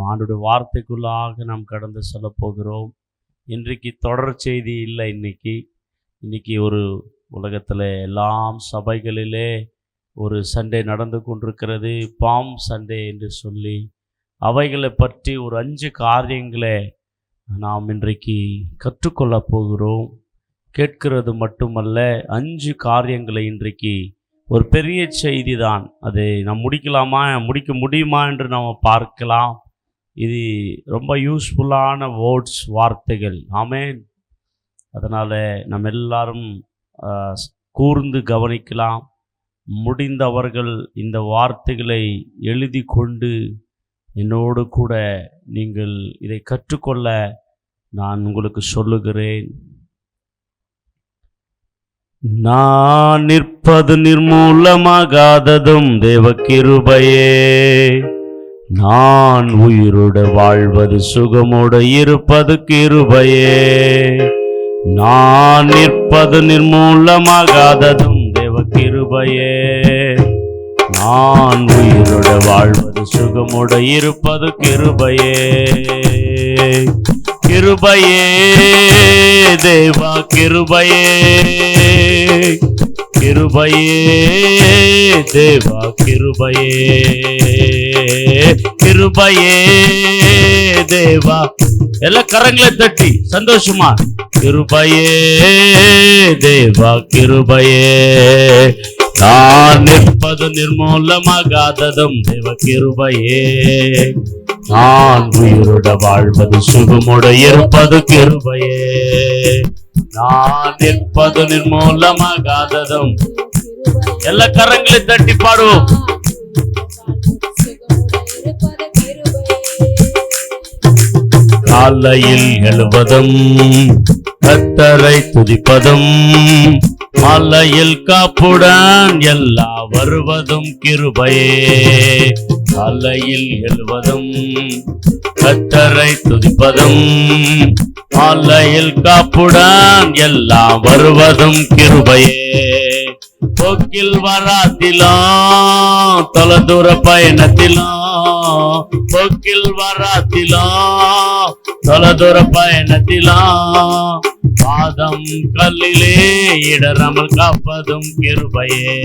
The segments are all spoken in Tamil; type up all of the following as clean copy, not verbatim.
ஆண்டோட வார்த்தைக்குள்ளாக நாம் கடந்து செல்ல போகிறோம். இன்றைக்கு தொடர் செய்தி இல்லை. இன்னைக்கு ஒரு உலகத்தில் எல்லாம் சபைகளிலே ஒரு சண்டே நடந்து கொண்டிருக்கிறது, பாம் சண்டே என்று சொல்லி. அவைகளை பற்றி ஒரு 5 காரியங்களை நாம் இன்றைக்கு கற்றுக்கொள்ள போகிறோம். கேட்கிறது மட்டுமல்ல, 5 காரியங்களை இன்றைக்கு ஒரு பெரிய செய்தி தான். அதை நாம் முடிக்க முடியுமா என்று நாம் பார்க்கலாம். இது ரொம்ப யூஸ்ஃபுல்லான வார்த்தைகள். ஆமென். அதனால் நம்ம எல்லாரும் கூர்ந்து கவனிக்கலாம். முடிந்தவர்கள் இந்த வார்த்தைகளை எழுதி கொண்டு என்னோடு கூட நீங்கள் இதை கற்றுக்கொள்ள நான் உங்களுக்கு சொல்லுகிறேன். நான் நிற்பது நிர்மூலமாகாததும் தேவ கிருபையே, நான் உயிரோடு வாழ்வது சுகமோடு இருப்பது கிருபையே. நான் நிற்பது நிர்மூலமாகாததும் தேவ கிருபையே, நான் உயிரோடு வாழ்வது சுகமோடு இருப்பது கிருபையே. கிருபையே தேவா கிருபையே, கிருபையே தேவா கிருபையே, கிருபையே தேவா. எல்லா கரங்களை தட்டி சந்தோஷமா, கிருபையே தேவா கிருபையே, நான் நிற்பது நிர்மூலமாகாததும் தேவ கிருபையே, நான் உயிரோடு வாழ்வது சுகமோடு இருப்பது கிருபையே. நான் நிற்பது நிர்மூலமாகாததும். எல்லா கரங்களை தட்டி பாடுவோம். காலையில் எழுவதும் கர்த்தரை துதிப்பதும், மலையில் காப்புடன் எல்லா வருவதும் கிருபையே. காலையில் எழுவதும் கர்த்தரை துதிப்பதும், மலையில் காப்புடன் எல்லா வருவதும் கிருபையே. போக்கில் வராத்திலும் தொலைதூர பயணத்திலும், போக்கில் வராத்திலும் தொலைதூர பயணத்திலும், பாதம் கல்லிலே இடராமல் காப்பதும் கிருபையே.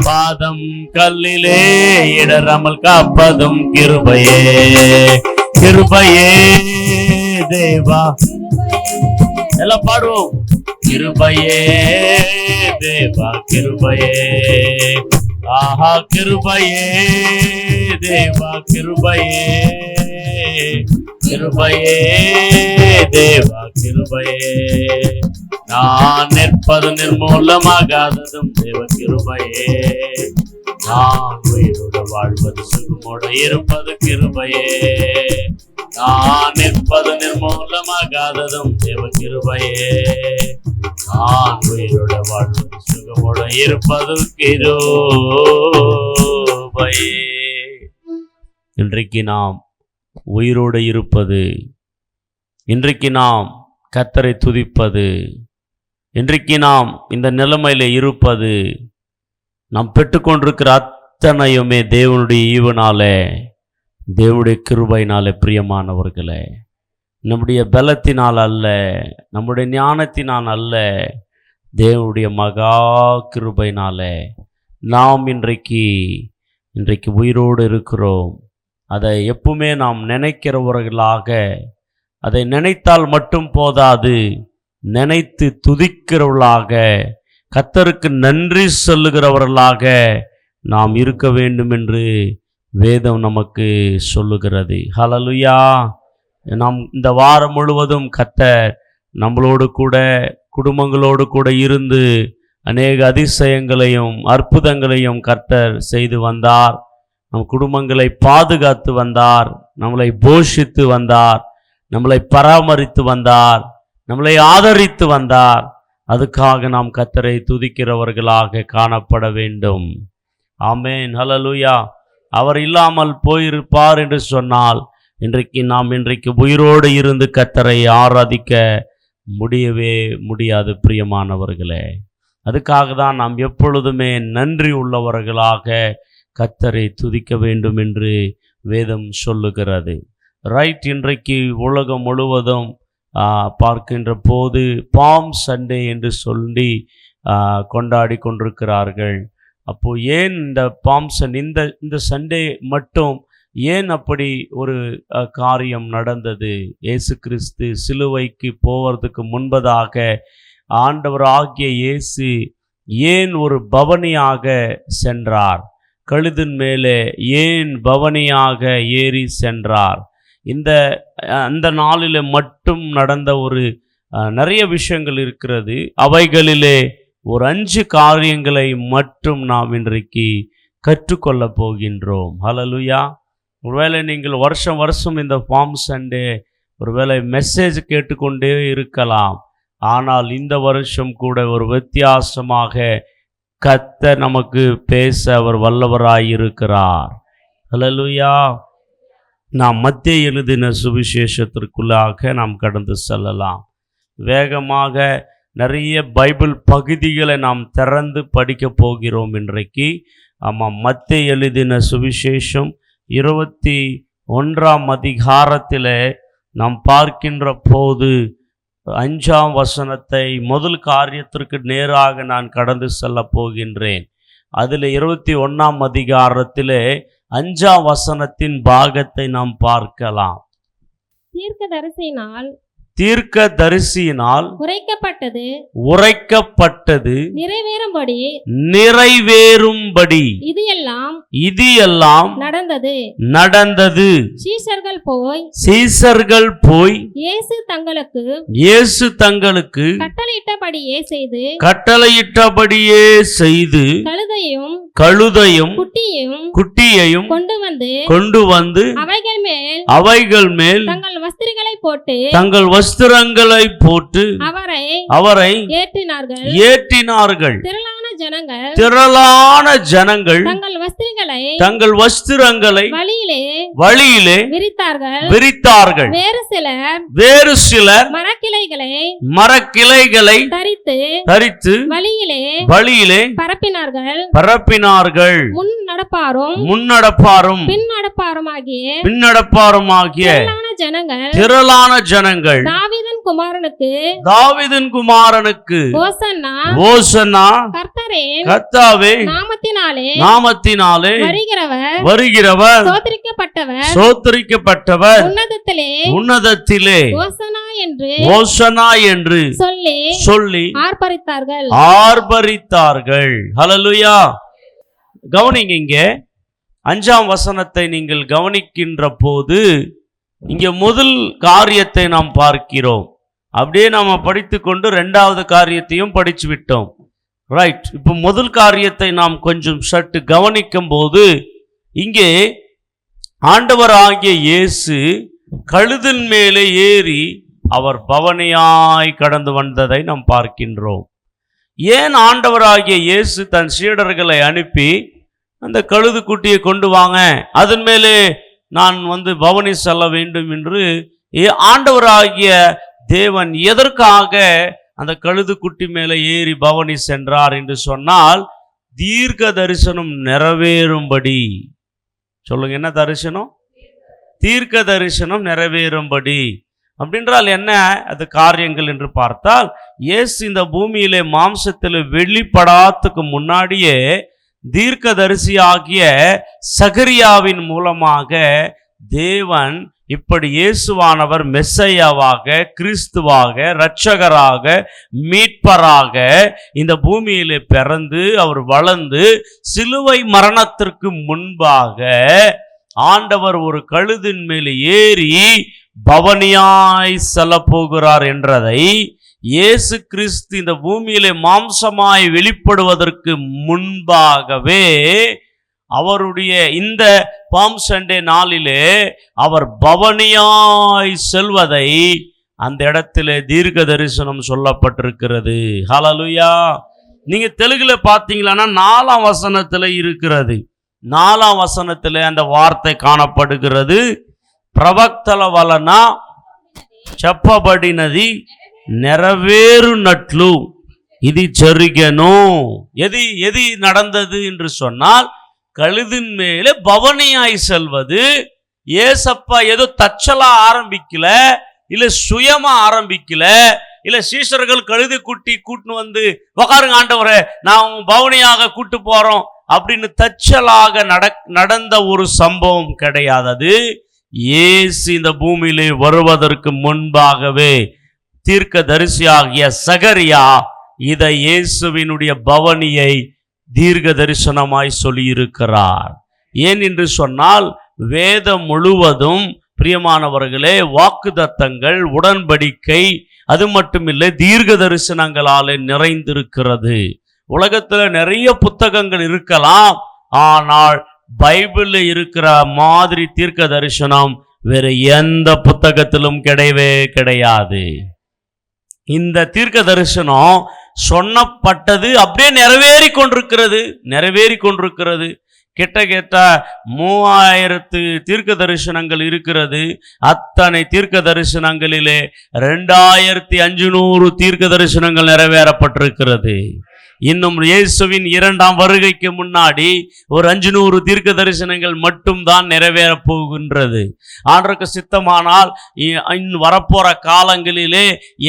பாதம் கல்லிலே இடராமல் காப்பதும் கிருபையே. கிருபையே தேவா. எல்லாம் பாடுவோம். கிருபையே தேவா கிருபையே, ஆஹா கிருபையே தேவா கிருபையே, கிருபையே தேவா கிருபையே, நான் நிற்பது நிர்மூலமாகாததும் தேவ கிருபையே, நான் உயிரோடு வாழ்வது சுகமோடு இருப்பது கிருபையே, நான் நிற்பது நிர்மூலமாகாததும் தேவ கிருபையே, நான் உயிரோடு வாழ்வது சுகமோடு இருப்பது கிருபையே. இன்றைக்கு நாம் உயிரோடு இருப்பது, இன்றைக்கு நாம் கர்த்தரை துதிப்பது, இன்றைக்கு நாம் இந்த நிலைமையில இருப்பது, நாம் பெற்றுக்கொண்டிருக்கிற அத்தனையுமே தேவனுடைய ஈவனாலே, தேவனுடைய கிருபையினாலே. பிரியமானவர்களே, நம்முடைய பலத்தினால் அல்ல, நம்முடைய ஞானத்தினால் அல்ல, தேவனுடைய மகா கிருபையினாலே நாம் இன்றைக்கு உயிரோடு இருக்கிறோம். அதை எப்பவுமே நாம் நினைக்கிறவர்களாக, அதை நினைத்தால் மட்டும் போதாது, நினைத்து துதிக்கிறவர்களாக, கர்த்தருக்கு நன்றி சொல்லுகிறவர்களாக நாம் இருக்க வேண்டும் என்று வேதம் நமக்கு சொல்லுகிறது. ஹல்லேலூயா. நாம் இந்த வாரம் முழுவதும் கர்த்தர் நம்மளோடு கூட, குடும்பங்களோடு கூட இருந்து அநேக அதிசயங்களையும் அற்புதங்களையும் கர்த்தர் செய்து வந்தார். நம் குடும்பங்களை பாதுகாத்து வந்தார், நம்மளை போஷித்து வந்தார், நம்மளை பராமரித்து வந்தார், நம்மளை ஆதரித்து வந்தார். அதுக்காக நாம் கர்த்தரை துதிக்கிறவர்களாக காணப்பட வேண்டும். ஆமென். ஹல்லேலூயா. அவர் இல்லாமல் போயிருப்பார் என்று சொன்னால் இன்றைக்கு உயிரோடு இருந்து கர்த்தரை ஆராதிக்க முடியவே முடியாது. பிரியமானவர்களே, அதுக்காக தான் நாம் எப்பொழுதுமே நன்றி உள்ளவர்களாக கர்த்தரை துதிக்க வேண்டும் என்று வேதம் சொல்லுகிறது. ரைட், இன்றைக்கு உலகம் முழுவதும் பார்க்கின்ற போது பாம் சண்டே என்று சொல்லி கொண்டாடி கொண்டிருக்கிறார்கள். அப்போ ஏன் இந்த பாம் சண்டே, இந்த சண்டே மட்டும் ஏன் அப்படி ஒரு காரியம் நடந்தது? இயேசு கிறிஸ்து சிலுவைக்கு போவதற்கு முன்பதாக ஆண்டவர் ஆகிய இயேசு ஏன் ஒரு பவனியாக சென்றார்? கழுதின் மேலே ஏன் பவனியாக ஏறி சென்றார்? அந்த நாளில் மட்டும் நடந்த ஒரு நிறைய விஷயங்கள் இருக்கிறது. அவைகளிலே ஒரு 5 காரியங்களை மட்டும் நாம் இன்றைக்கு கற்றுக்கொள்ள போகின்றோம். ஹல்லேலூயா. ஒருவேளை நீங்கள் வருஷம் வருஷம் இந்த பாம் சண்டே ஒருவேளை மெசேஜ் கேட்டுக்கொண்டே இருக்கலாம். ஆனால் இந்த வருஷம் கூட ஒரு வித்தியாசமாக கர்த்தர் நமக்கு பேச அவர் வல்லவராயிருக்கிறார். ஹல்லேலூயா. நாம் மத்தேயு எழுதின சுவிசேஷத்திற்குள்ளாக நாம் கடந்து செல்லலாம். வேகமாக நிறைய பைபிள் பகுதிகளை நாம் திறந்து படிக்க போகிறோம் இன்றைக்கு. ஆமாம், மத்தேயு எழுதின சுவிசேஷம் 21ஆம் அதிகாரத்தில் நாம் பார்க்கின்ற போது 5ஆம் வசனத்தை முதல் காரியத்திற்கு நேராக நான் கடந்து செல்ல போகின்றேன். அதில் 21ஆம் அதிகாரத்தில் 5ஆம் வசனத்தின் பாகத்தை நாம் பார்க்கலாம். தீர்க்கதரிசியினால் உரைக்கப்பட்டது நிறைவேறும்படி இது எல்லாம் நடந்தது. சீசர்கள் போய் இயேசு தங்களுக்கு கட்டளையிட்டபடியே செய்து கழுதையும் குட்டியையும் கொண்டு வந்து அவைகள் மேல் தங்கள் வஸ்திரங்களை போட்டு அவரை ஏற்றினார்கள். திரளான ஜனங்கள் தங்கள் வஸ்திரங்களை வழியிலே விரித்தார்கள். வேறு சிலர் மரக்கிளைகளை தரித்து வழியிலே பரப்பினார்கள். முன்னடப்பாரும் பின்னடப்பாருமாகிய திரளான ஜனங்கள் தாவீதின் குமாரனுக்கு ஓசன்னா, கர்த்தாவே நாமத்தினாலே வருகிறவர் சோத்திரிக்கப்பட்டவர் உன்னதத்திலே ஓசனா என்று சொல்லி ஆர்ப்பரித்தார்கள். ஹல்லேலூயா. கவனிங்க, இங்கே 5ஆம் வசனத்தை நீங்கள் கவனிக்கின்ற போது இங்கே முதல் காரியத்தை நாம் பார்க்கிறோம். அப்படியே நாம் படித்து கொண்டு 2வது காரியத்தையும் படிச்சு விட்டோம். ரைட், இப்போ முதல் காரியத்தை நாம் கொஞ்சம் சற்று கவனிக்கும் போது இங்கே ஆண்டவராகிய இயேசு கழுதின் மேலே ஏறி அவர் பவனியாய் கடந்து வந்ததை நாம் பார்க்கின்றோம். ஏன் ஆண்டவராகிய இயேசு தன் சீடர்களை அனுப்பி அந்த கழுது குட்டியை கொண்டு வாங்க, அதன் மேலே நான் பவனி செல்ல வேண்டும் என்று ஆண்டவராகிய தேவன் எதற்காக அந்த கழுது குட்டி மேலே ஏறி பவனி சென்றார் என்று சொன்னால், தீர்க்க தரிசனம் நிறைவேறும்படி. சொல்லுங்க, என்ன தரிசனம்? தீர்க்க தரிசனம் நிறைவேறும்படி. அப்படின்றால் என்ன அது காரியங்கள் என்று பார்த்தால், இயேசு இந்த பூமியிலே மாம்சத்தில் வெளிப்படாததுக்கு முன்னாடியே தீர்க்கதரிசியாகிய சகரியாவின் மூலமாக தேவன் இப்படி இயேசுவானவர் மெஸ்ஸையாவாக, கிறிஸ்துவாக, இரட்சகராக, மீட்பராக இந்த பூமியிலே பிறந்து அவர் வளர்ந்து சிலுவை மரணத்திற்கு முன்பாக ஆண்டவர் ஒரு கழுதின் மேல் ஏறி பவனியாய் செல்ல போகிறார் என்றதை இயேசு கிறிஸ்து இந்த பூமியிலே மாம்சமாய் வெளிப்படுவதற்கு முன்பாகவே அவருடைய இந்த பாம் சண்டே நாளிலே அவர் பவனியாய் செல்வதை அந்த இடத்திலே தீர்க்க தரிசனம் சொல்லப்பட்டிருக்கிறது. ஹல்லேலூயா. நீங்க தெலுங்குல பார்த்தீங்களா 4ஆம் வசனத்துல இருக்கிறது. 4ஆம் வசனத்துல அந்த வார்த்தை காணப்படுகிறது. ప్రవక్తల వలన చెప్పబడినది నెరవేరునట్లు ఇది జరిగెను. எது நடந்தது என்று சொன்னால், கழுதின் மேலே பவனியாய் செல்வது ஏசப்பா ஏதோ தச்சலா ஆரம்பிக்கல, இல்ல சுயமா ஆரம்பிக்கல, இல்ல சீஷர்கள் கழுதை குட்டி கூட்டுன்னு வந்து உக்காருங்க ஆண்டவரே நான் பவனியாக கூட்டு போறோம் அப்படின்னு தச்சலாக நடந்த ஒரு சம்பவம் கிடையாது. அது இயேசு இந்த பூமியிலே வருவதற்கு முன்பாகவே தீர்க்கதரிசியாகிய சகரியா இதை இயேசுவினுடைய பவனியை தீர்க்க தரிசனமாய் சொல்லியிருக்கிறார். ஏன் என்று சொன்னால் வேதம் முழுவதும் பிரியமானவர்களே வாக்குத்தத்தங்கள், உடன்படிக்கை, அது மட்டுமில்லை தீர்க்க தரிசனங்களாலே நிறைந்திருக்கிறது. உலகத்துல நிறைய புத்தகங்கள் இருக்கலாம், ஆனால் பைபிள்ல இருக்கிற மாதிரி தீர்க்க தரிசனம் வேற எந்த புத்தகத்திலும் கிடையவே கிடையாது. இந்த தீர்க்க தரிசனம் சொன்னப்பட்டது அப்படியே நிறைவேறி கொண்டிருக்கிறது. கிட்ட 3000 தீர்க்க தரிசனங்கள் இருக்கிறது. அத்தனை தீர்க்க தரிசனங்களிலே 2500 தீர்க்க தரிசனங்கள் நிறைவேறப்பட்டிருக்கிறது. இன்னும் இயேசுவின் 2ஆம் வருகைக்கு முன்னாடி ஒரு 500 தீர்க்க தரிசனங்கள் மட்டும் தான் நிறைவேறப் போகின்றது. ஆண்டவருக்கு சித்தமானால் வரப்போற காலங்களிலே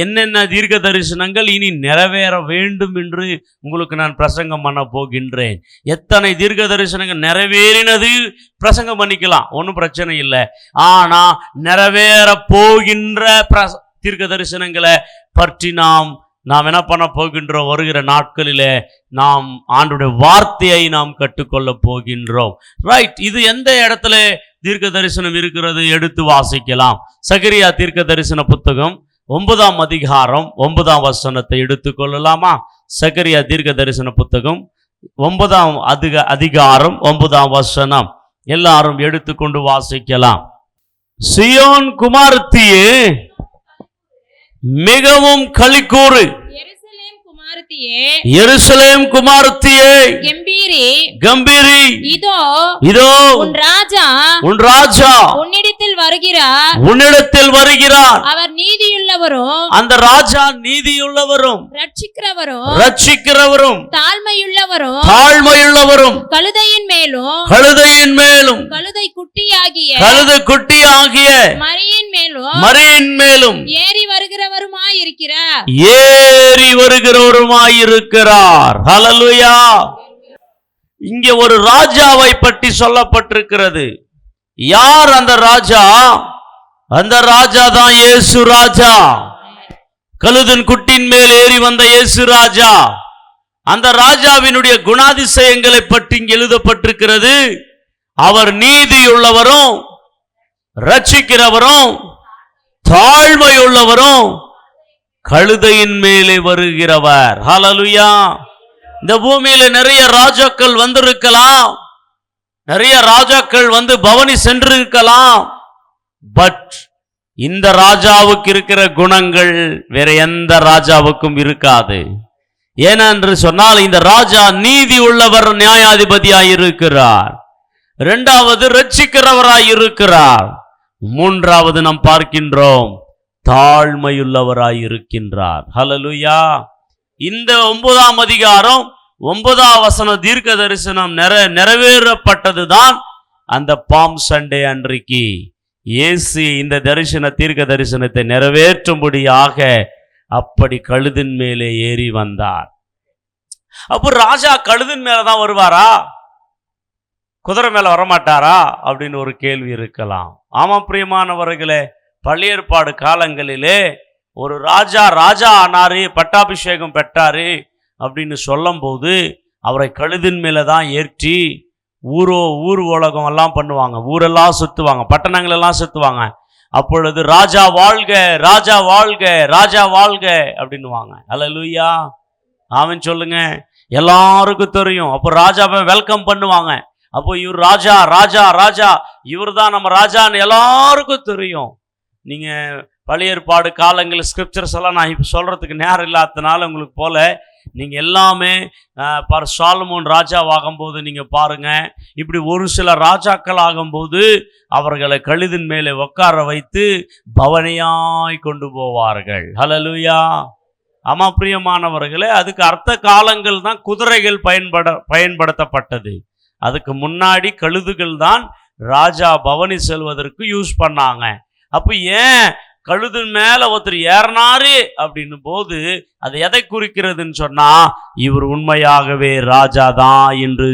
என்னென்ன தீர்க்க தரிசனங்கள் இனி நிறைவேற வேண்டும் என்று உங்களுக்கு நான் பிரசங்கம் பண்ண போகின்றேன். எத்தனை தீர்க்க தரிசனங்கள் நிறைவேறினது பிரசங்கம் பண்ணிக்கலாம், ஒன்றும் பிரச்சனை இல்லை. ஆனா நிறைவேற போகின்ற தீர்க்க தரிசனங்களை பற்றி நாம் என்ன பண்ண போகின்றோம்? வருகிற நாட்களிலே நாம் ஆண்டவருடைய வார்த்தையை நாம் கற்றுக்கொள்ள போகின்றோம். ரைட், இது எந்த இடத்துல தீர்க்க தரிசனம் இருக்கிறது எடுத்து வாசிக்கலாம். சகரியா தீர்க்க தரிசன புத்தகம் 9ஆம் அதிகாரம் 9ஆம் வசனத்தை எடுத்துக்கொள்ளலாமா? சகரியா தீர்க்க தரிசன புத்தகம் 9ஆம் அதிகாரம் 9ஆம் வசனம் எல்லாரும் எடுத்துக்கொண்டு வாசிக்கலாம். சியோன் குமாரத்தியே மிகவும் களிக்கூறு, எருசலேம் குமாரத்தியே கம்பீரி, இதோ உன் ராஜா உன்னிடத்தில் வருகிறார். அவர் நீதியுள்ளவரும், அந்த ராஜா நீதியுள்ளவரும், ரட்சிக்கிறவரும், தாழ்மையுள்ளவரும், கழுதையின் மேலும் கழுதை குட்டியாகிய மரியின் மேலும் ஏறி வருகிறவருமாயிருக்கிறார். ஹல்லேலூயா. இங்கே ஒரு ராஜாவை பற்றி சொல்லப்பட்டிருக்கிறது. யார் அந்த ராஜா? அந்த ராஜா தான் இயேசு ராஜா. கழுதன் குட்டின் மேல் ஏறி வந்த இயேசு ராஜா. அந்த ராஜாவினுடைய குணாதிசயங்களை பற்றி இங்கே எழுதப்பட்டிருக்கிறது. அவர் நீதியுள்ளவரும், ரட்சிக்கிறவரும், தாழ்மையுள்ளவரும், கழுதையின் மேலே வருகிறவர். ஹல்லேலூயா. இந்த பூமியில நிறைய ராஜாக்கள் வந்திருக்கலாம், நிறைய ராஜாக்கள் வந்து பவனி சென்றிருக்கலாம். பட் இந்த ராஜாவுக்கு இருக்கிற குணங்கள் வேற எந்த ராஜாவுக்கும் இருக்காது. ஏனென்று சொன்னால் இந்த ராஜா நீதி உள்ளவர், நியாயாதிபதியாயிருக்கிறார். 2வது ரட்சிக்கிறவராயிருக்கிறார். 3வது நாம் பார்க்கின்றோம் தாழ்மையுள்ளவராயிருக்கின்றார். ஹல்லேலூயா. இந்த 9ஆம் அதிகாரம் 9ஆம் வசனம் தீர்க்க தரிசனம் நிறைவேறப்பட்டதுதான் அந்த பாம் சண்டே அன்றைக்கு. இயேசு இந்த தீர்க்க தரிசனத்தை நிறைவேற்றும்படியாக அப்படி கழுதின் மேலே ஏறி வந்தார். அப்போ ராஜா கழுதின் மேலதான் வருவாரா, குதிரை மேல வரமாட்டாரா அப்படின்னு ஒரு கேள்வி இருக்கலாம். ஆமா பிரியமானவர்களே, பழைய ஏற்பாடு காலங்களிலே ஒரு ராஜா ஆனாரு, பட்டாபிஷேகம் பெற்றாரு அப்படின்னு சொல்லும் போது அவரை கழுதின் மேல தான் ஏற்றி ஊர் உலகம் எல்லாம் பண்ணுவாங்க, ஊரெல்லாம் சுத்துவாங்க, பட்டணங்கள் எல்லாம் சுத்துவாங்க. அப்பொழுது ராஜா வாழ்க, ராஜா வாழ்க, ராஜா வாழ்க அப்படின்னுவாங்க. ஹல்லேலூயா, ஆமென் சொல்லுங்க. எல்லாருக்கும் தெரியும். அப்போ ராஜாவை வெல்கம் பண்ணுவாங்க. அப்போ இவர் ராஜா ராஜா ராஜா, இவர் தான் நம்ம ராஜான்னு எல்லாருக்கும் தெரியும். நீங்க பழைய ஏற்பாடு காலங்கள் ஸ்கிரிப்சர்ஸ் எல்லாம் நான் இப்போ சொல்றதுக்கு நேரம் இல்லாததுனால உங்களுக்கு போல நீங்க எல்லாமே சாலமோன் ராஜாவாகும்போது நீங்க பாருங்க, இப்படி ஒரு சில ராஜாக்கள் ஆகும்போது அவர்களை கழுதின் மேலே உட்கார வைத்து பவனியாய் கொண்டு போவார்கள். ஹல்லேலூயா. ஆமா பிரியமானவர்களே, அதுக்கு அர்த்த காலங்கள் தான் குதிரைகள் பயன்படுத்தப்பட்டது. அதுக்கு முன்னாடி கழுதுகள் தான் ராஜா பவனி செல்வதற்கு யூஸ் பண்ணாங்க. அப்ப ஏன் கழுதின் மேல ஒருத்தர் ஏறினாரு அப்படின்னும் போது அது எதை குறிக்கிறதுன்னு சொன்னா, இவர் உண்மையாகவே ராஜா தான் என்று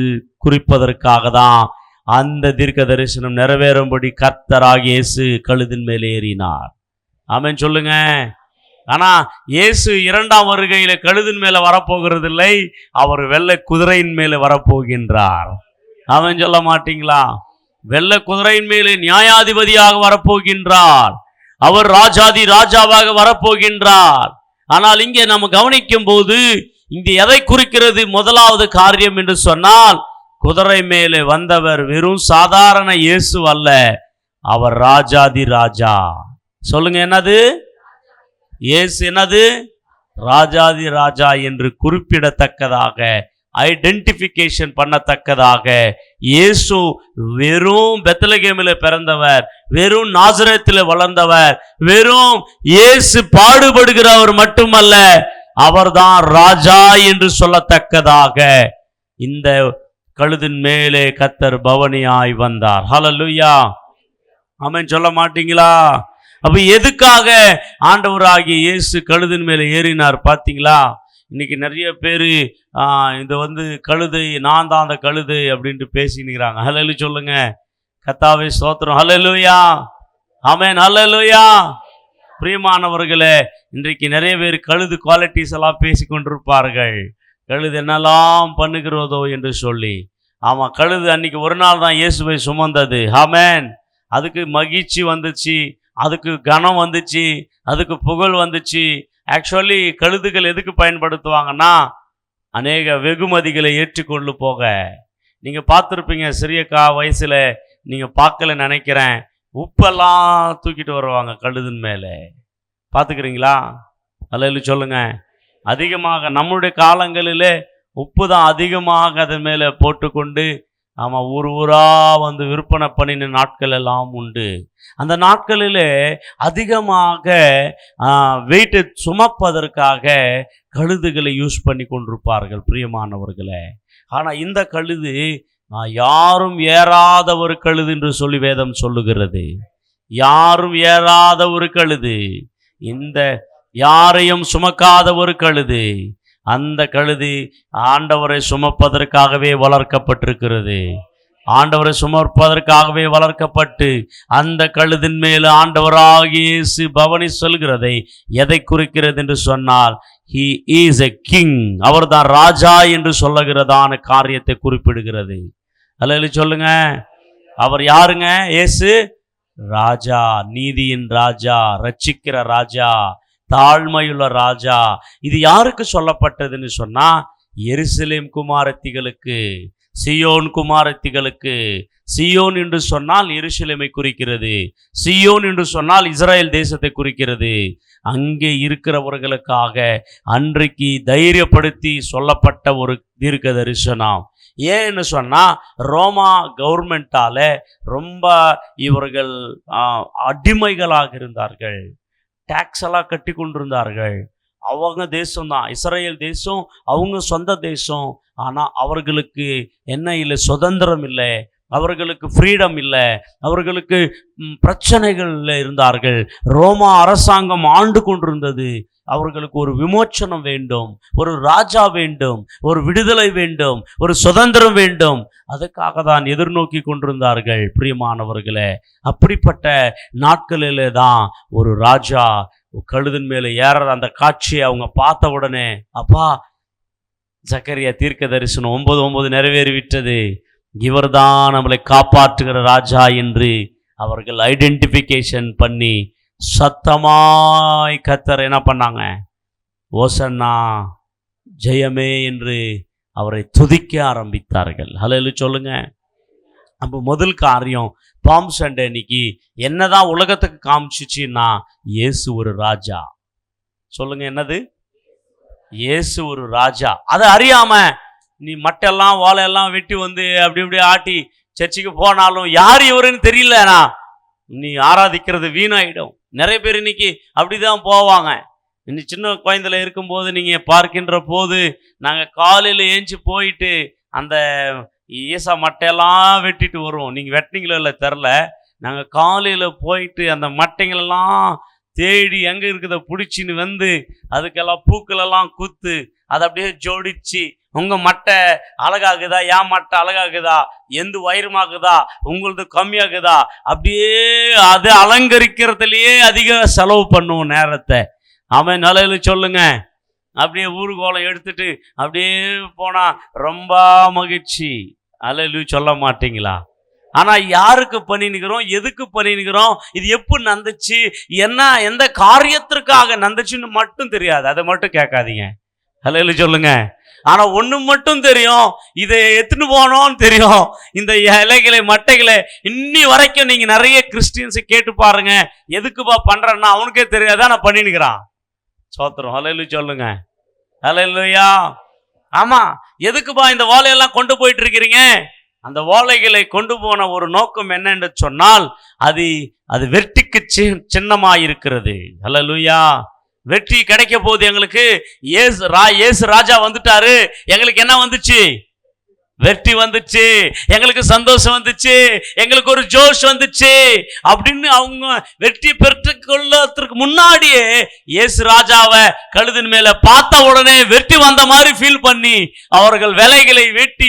குறிப்பதற்காக தான் அந்த தீர்க்க தரிசனம் நிறைவேறும்படி கர்த்தராகிய இயேசு கழுதின் மேல் ஏறினார். ஆமென் சொல்லுங்க. ஆனா இயேசு இரண்டாம் வருகையில கழுதின் மேல வரப்போகிறது இல்லை, அவர் வெள்ளை குதிரையின் மேல வரப்போகின்றார். ஆமென் சொல்ல மாட்டீங்களா? வெள்ளை குதிரையின் மேலே நியாயாதிபதியாக வரப்போகின்றார். அவர் ராஜாதி ராஜாவாக வரப்போகின்றார். ஆனால் இங்கே நம்ம கவனிக்கும் போது இங்கே எதை குறிக்கிறது? முதலாவது காரியம் என்று சொன்னால், குதிரை மேலே வந்தவர் வெறும் சாதாரண இயேசு அல்ல, அவர் ராஜாதி ராஜா. சொல்லுங்க, என்னது? இயேசு என்னது? ராஜாதி ராஜா என்று குறிப்பிடத்தக்கதாக, ஐடென்டிஃபிகேஷன் பண்ணத்தக்கதாக, இயேசு வெறும் பெத்லகேமில் பிறந்தவர், வெறும் நாசரேத்தில் வளர்ந்தவர், வெறும் இயேசு பாடுபடுகிறவர் மட்டுமல்ல, அவர்தான் ராஜா என்று சொல்லத்தக்கதாக இந்த கழுதின் மேலே கர்த்தர் பவனியாய் வந்தார். ஹல்லேலூயா. ஆமென் சொல்ல மாட்டீங்களா? அப்ப எதுக்காக ஆண்டவராகிய இயேசு கழுதின் மேலே ஏறினார் பார்த்தீங்களா? இன்னைக்கு நிறைய பேர் இது கழுதை, நான் தான் அந்த கழுதை அப்படின்ட்டு பேசிக்கிறாங்க. ஹல்லேலூயா சொல்லுங்க. கர்த்தாவே ஸ்தோத்திரம். ஹல்லேலூயா. ஆமென். ஹல்லேலூயா. பிரியமானவர்களே, இன்றைக்கு நிறைய பேர் கழுது குவாலிட்டிஸ் எல்லாம் பேசி கொண்டிருப்பார்கள். கழுது என்னெல்லாம் பண்ணுகிறதோ என்று சொல்லி. ஆமாம், கழுது அன்னைக்கு ஒரு நாள் தான் இயேசுவை சுமந்தது. ஆமென். அதுக்கு மகிழ்ச்சி வந்துச்சு, அதுக்கு கனம் வந்துச்சு, அதுக்கு புகழ் வந்துச்சு. ஆக்சுவலி கழுதுகள் எதுக்கு பயன்படுத்துவாங்கன்னா, அநேக வெகுமதிகளை ஏற்றுக்கொண்டு போக. நீங்கள் பார்த்துருப்பீங்க, சிறிய வயசில் நீங்கள் பார்க்கல நினைக்கிறேன், உப்பெல்லாம் தூக்கிட்டு வருவாங்க கழுதின் மேலே. பார்த்துக்கிறீங்களா? அல்லேலூயா சொல்லுங்க. அதிகமாக நம்முடைய காலங்களிலே உப்பு தான் அதிகமாக அதன் மேலே போட்டுக்கொண்டு, ஆமாம், ஊர் ஊராக விற்பனை பண்ணின நாட்கள் எல்லாம் உண்டு. அந்த நாட்களிலே அதிகமாக வெயிட்டை சுமப்பதற்காக கழுதுகளை யூஸ் பண்ணி கொண்டிருப்பார்கள் பிரியமானவர்களே. ஆனால் இந்த கழுது யாரும் ஏறாத ஒரு கழுது என்று சொல்லி வேதம் சொல்லுகிறது. யாரும் ஏறாத ஒரு கழுது, இந்த யாரையும் சுமக்காத ஒரு கழுது. அந்த கழுது ஆண்டவரை சுமப்பதற்காகவே வளர்க்கப்பட்டிருக்கிறது. ஆண்டவரை சுமப்பதற்காகவே வளர்க்கப்பட்டு அந்த கழுதின் மேல் ஆண்டவராகிய இயேசு பவனி சொல்கிறதை எதை குறிக்கிறது என்று சொன்னால், he is a king, அவர்தான் ராஜா என்று சொல்லுகிறதான காரியத்தை குறிப்பிடுகிறது. அல்லேலூயா சொல்லுங்க. அவர் யாருங்க? இயேசு ராஜா, நீதியின் ராஜா, ரட்சிக்கிற ராஜா, தாழ்மையுள்ள ராஜா. இது யாருக்கு சொல்லப்பட்டதுன்னு சொன்னா, எருசலேம் குமாரத்திகளுக்கு, சியோன் குமாரத்திகளுக்கு. சியோன் என்று சொன்னால் எருசலேமை குறிக்கிறது, சியோன் என்று சொன்னால் இஸ்ரேல் தேசத்தை குறிக்கிறது. அங்கே இருக்கிறவர்களுக்காக அன்றைக்கு தைரியப்படுத்தி சொல்லப்பட்ட ஒரு தீர்க்க தரிசனம். ஏன்னு சொன்னா, ரோமா கவர்மெண்டால ரொம்ப இவர்கள் அடிமைகளாக இருந்தார்கள், டாக்ஸ் எல்லாம் கட்டி கொண்டிருந்தார்கள். அவங்க தேசம்தான் இஸ்ரேல் தேசம், அவங்க சொந்த தேசம். ஆனால் அவர்களுக்கு என்ன இல்லை? சுதந்திரம் இல்லை, அவர்களுக்கு ஃப்ரீடம் இல்லை, அவர்களுக்கு பிரச்சனைகளில் இருந்தார்கள். ரோமா அரசாங்கம் ஆண்டு கொண்டிருந்தது. அவர்களுக்கு ஒரு விமோச்சனம் வேண்டும், ஒரு ராஜா வேண்டும், ஒரு விடுதலை வேண்டும், ஒரு சுதந்திரம் வேண்டும். அதுக்காக தான் எதிர்நோக்கி கொண்டிருந்தார்கள் பிரியமானவர்களே. அப்படிப்பட்ட நாட்களிலே தான் ஒரு ராஜா கழுதின் மேலே ஏற அந்த காட்சியை அவங்க பார்த்த உடனே, அப்பா, சக்கரியா தீர்க்க தரிசனம் 9:9 நிறைவேறிவிட்டது, இவர்தான் நம்மளை காப்பாற்றுகிற ராஜா என்று அவர்கள் ஐடென்டிஃபிகேஷன் பண்ணி சத்தமாய் கர்த்தர் என்ன பண்ணாங்க? ஓசன்னா, ஜெயமே என்று அவரை துதிக்க ஆரம்பித்தார்கள். ஹல்லேலூயா சொல்லுங்க. அப்போ முதல் காரியம், பாம் சண்டே அன்னைக்கு என்னதான் உலகத்துக்கு காமிச்சிச்சுன்னா, இயேசு ஒரு ராஜா. சொல்லுங்க, என்னது? இயேசு ஒரு ராஜா. அதை அறியாம நீ மட்டெல்லாம் வாழையெல்லாம் வெட்டி அப்படி இப்படி ஆட்டி சர்ச்சுக்கு போனாலும் யார் இவருன்னு தெரியலனா நீ ஆராதிக்கிறது வீணாயிடும். நிறைய பேர் இன்னைக்கு அப்படிதான் போவாங்க. இன்னைக்கு சின்ன குழந்தையில இருக்கும்போது நீங்கள் பார்க்கின்ற போது, நாங்கள் காலையில் ஏஞ்சி போயிட்டு அந்த ஈசா மட்டையெல்லாம் வெட்டிட்டு வருவோம். நீங்கள் வெட்டினீங்களோ இல்லை தெரில. நாங்கள் காலையில் போயிட்டு அந்த மட்டைங்களெல்லாம் தேடி எங்கே இருக்குத பிடிச்சின்னு வந்து அதுக்கெல்லாம் பூக்களெல்லாம் குத்து அதை அப்படியே ஜோடிச்சு, உங்கள் மட்டை அழகாகுதா, என் மட்டை அழகாகுதா, எந்த உயரமாகுதா, உங்களது கம்மியாகுதா, அப்படியே அதை அலங்கரிக்கிறதுலையே அதிக செலவு பண்ணுவோம் நேரத்தை. அவன் நிலையில சொல்லுங்க. அப்படியே ஊர்கோலம் எடுத்துட்டு அப்படியே போனா ரொம்ப மகிழ்ச்சி. அல்லேலூயா சொல்ல மாட்டீங்களா? ஆனா யாருக்கு பண்ணினுக்கிறோம், எதுக்கு பண்ணினுக்கிறோம், இது எப்படி நடந்துச்சு, என்ன எந்த காரியத்திற்காக நடந்துச்சுன்னு மட்டும் தெரியாது. அதை மட்டும் கேட்காதீங்க. அல்லேலூயா சொல்லுங்க. ஆனா ஒண்ணு மட்டும் தெரியும், இதை எடுத்துட்டு போனோம்னு தெரியும். இந்த இலைகளை மட்டைகளை இன்னி வரைக்கும் நீங்க நிறைய கிறிஸ்டியன்ஸை கேட்டு பாருங்க, எதுக்குப்பா பண்றேன்னா அவனுக்கே தெரியாதான் நான் பண்ணினுக்கிறான். சோத்திரம். அல்லேலூயா சொல்லுங்க. அல்லேலூயா. ஆமா, எதுக்குப்பா இந்த ஓலையெல்லாம் கொண்டு போயிட்டு இருக்கிறீங்க? அந்த ஓலைகளை கொண்டு போன ஒரு நோக்கம் என்ன என்று சொன்னால், அது வெற்றிக்கு சின்னமாயிருக்கிறது. அல்லேலூயா. வெற்றி கிடைக்க போகுது எங்களுக்கு. இயேசு ராஜா வந்துட்டாரு. எங்களுக்கு என்ன வந்துச்சு? வெற்றி வந்துச்சு. எங்களுக்கு சந்தோஷம் வந்துச்சு. எங்களுக்கு ஒரு ஜோஷ் வந்துச்சு அப்படின்னு அவங்க வெற்றி பெற்றுக்கொள்ளறதுக்கு முன்னாடியே இயேசு ராஜாவை கழுதின் மேல பார்த்த உடனே வெற்றி வந்த மாதிரி ஃபீல் பண்ணி அவர்கள் விலைகளை வெட்டி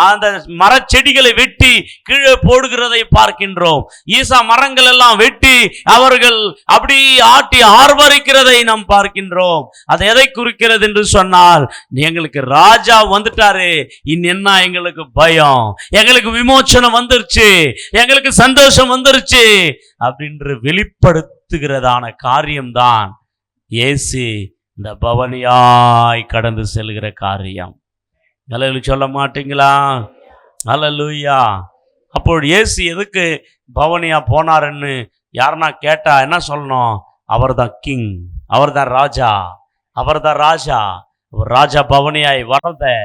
அந்த மரச்செடிகளை வெட்டி கீழே போடுகிறதை பார்க்கின்றோம். ஈசா மரங்கள் எல்லாம் வெட்டி அவர்கள் அப்படி ஆட்டி ஆர்ப்பரிக்கிறதை நாம் பார்க்கின்றோம். அது எதை குறிக்கிறது என்று சொன்னால், எங்களுக்கு ராஜா வந்துட்டாரு, இன்னும் எங்களுக்கு பயம், எங்களுக்கு விமோசனம் வந்துருச்சு, எங்களுக்கு சந்தோஷம் வந்துருச்சு அப்படின்று வெளிப்படுத்துகிறதான காரியம்தான் இயேசு இந்த பவனியாய் கடந்து செல்கிற காரியம். அல்லேலூயா சொல்ல மாட்டீங்களா? அல்லேலூயா. அப்போ இயேசு எதுக்கு பவனியா போனாருன்னு யாருன்னா கேட்டா என்ன சொல்லணும்? அவர்தான் கிங், அவர்தான் ராஜா, அவர்தான் ராஜா. ராஜா பவனியாய் வரத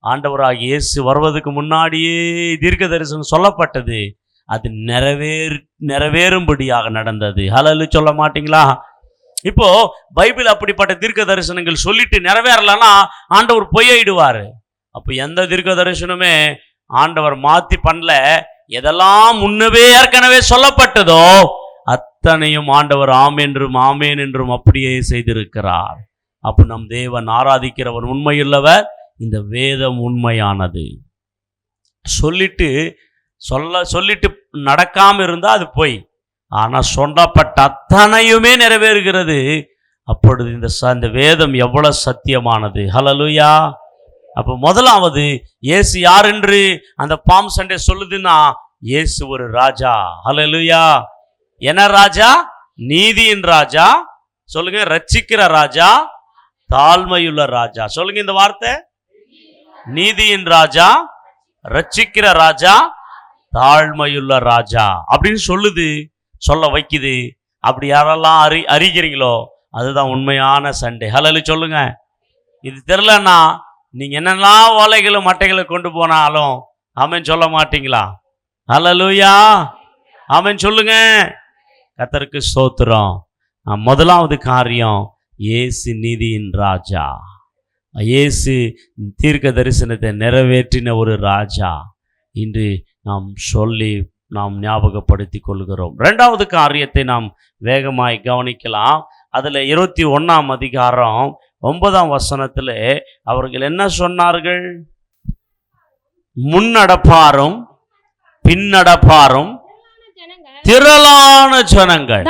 ஆண்டவராகிய இயேசு வருவதற்கு முன்னாடியே தீர்க்க தரிசனம் சொல்லப்பட்டது. அது நிறைவேறும்படியாக நடந்தது. ஹல்லேலூயா சொல்ல மாட்டீங்களா? இப்போ பைபிள் அப்படிப்பட்ட தீர்க்க தரிசனங்கள் சொல்லிட்டு நிறைவேறலன்னா ஆண்டவர் பொய்யாயிடுவார். அப்போ எந்த தீர்க்க தரிசனமே ஆண்டவர் மாத்தி பண்ணல. எதெல்லாம் முன்னவே ஏற்கனவே சொல்லப்பட்டதோ அத்தனையும் ஆண்டவர் ஆமென்றும் ஆமேன் என்றும் அப்படியே செய்திருக்கிறார். அப்போ நம் தேவன் ஆராதிக்கிறவர் உண்மையுள்ளவர், இந்த வேதம் உண்மையானது. சொல்லிட்டு நடக்காம இருந்தா அது பொய். ஆனா சொல்லப்பட்ட அத்தனையுமே நிறைவேறுகிறது. அப்பொழுது இந்த வேதம் எவ்வளவு சத்தியமானது. ஹல்லேலூயா. அப்ப முதலாவது இயேசு யார் என்று அந்த பாம் சண்டே சொல்லுதுன்னா, இயேசு ஒரு ராஜா. ஹல்லேலூயா. என்ன ராஜா? நீதியின் ராஜா. சொல்லுங்க. ரட்சிக்கிற ராஜா, தாழ்மையுள்ள ராஜா. சொல்லுங்க இந்த வார்த்தை. நீதியின் ராஜா, ரட்சிக்கிற ராஜா, தாழ்மையுள்ள ராஜா அப்படின்னு சொல்ல வைக்குது. அப்படி யாரெல்லாம் அறிகிறீங்களோ அதுதான் உண்மையான சண்டே. ஹல்லேலூயா சொல்லுங்க. இது தெரியலன்னா நீங்க என்னெல்லாம் ஓலைகளும் மட்டைகளை கொண்டு போனாலும் ஆமென் சொல்ல மாட்டீங்களா? ஹல்லேலூயா. ஆமென் சொல்லுங்க. கர்த்தருக்கு ஸ்தோத்திரம். முதலாவது காரியம், இயேசு நீதியின் ராஜா. இயேசு தீர்க்க தரிசனத்தை நிறைவேற்றின ஒரு ராஜா இன்று நாம் ஞாபகப்படுத்தி கொள்கிறோம். இரண்டாவது காரியத்தை நாம் வேகமாய் கவனிக்கலாம். அதுல 21ஆம் அதிகாரம் 9ஆம் வசனத்துல அவர்கள் என்ன சொன்னார்கள்? முன்னடப்பாரும் பின்னடப்பாரும் திரளான ஜனங்கள்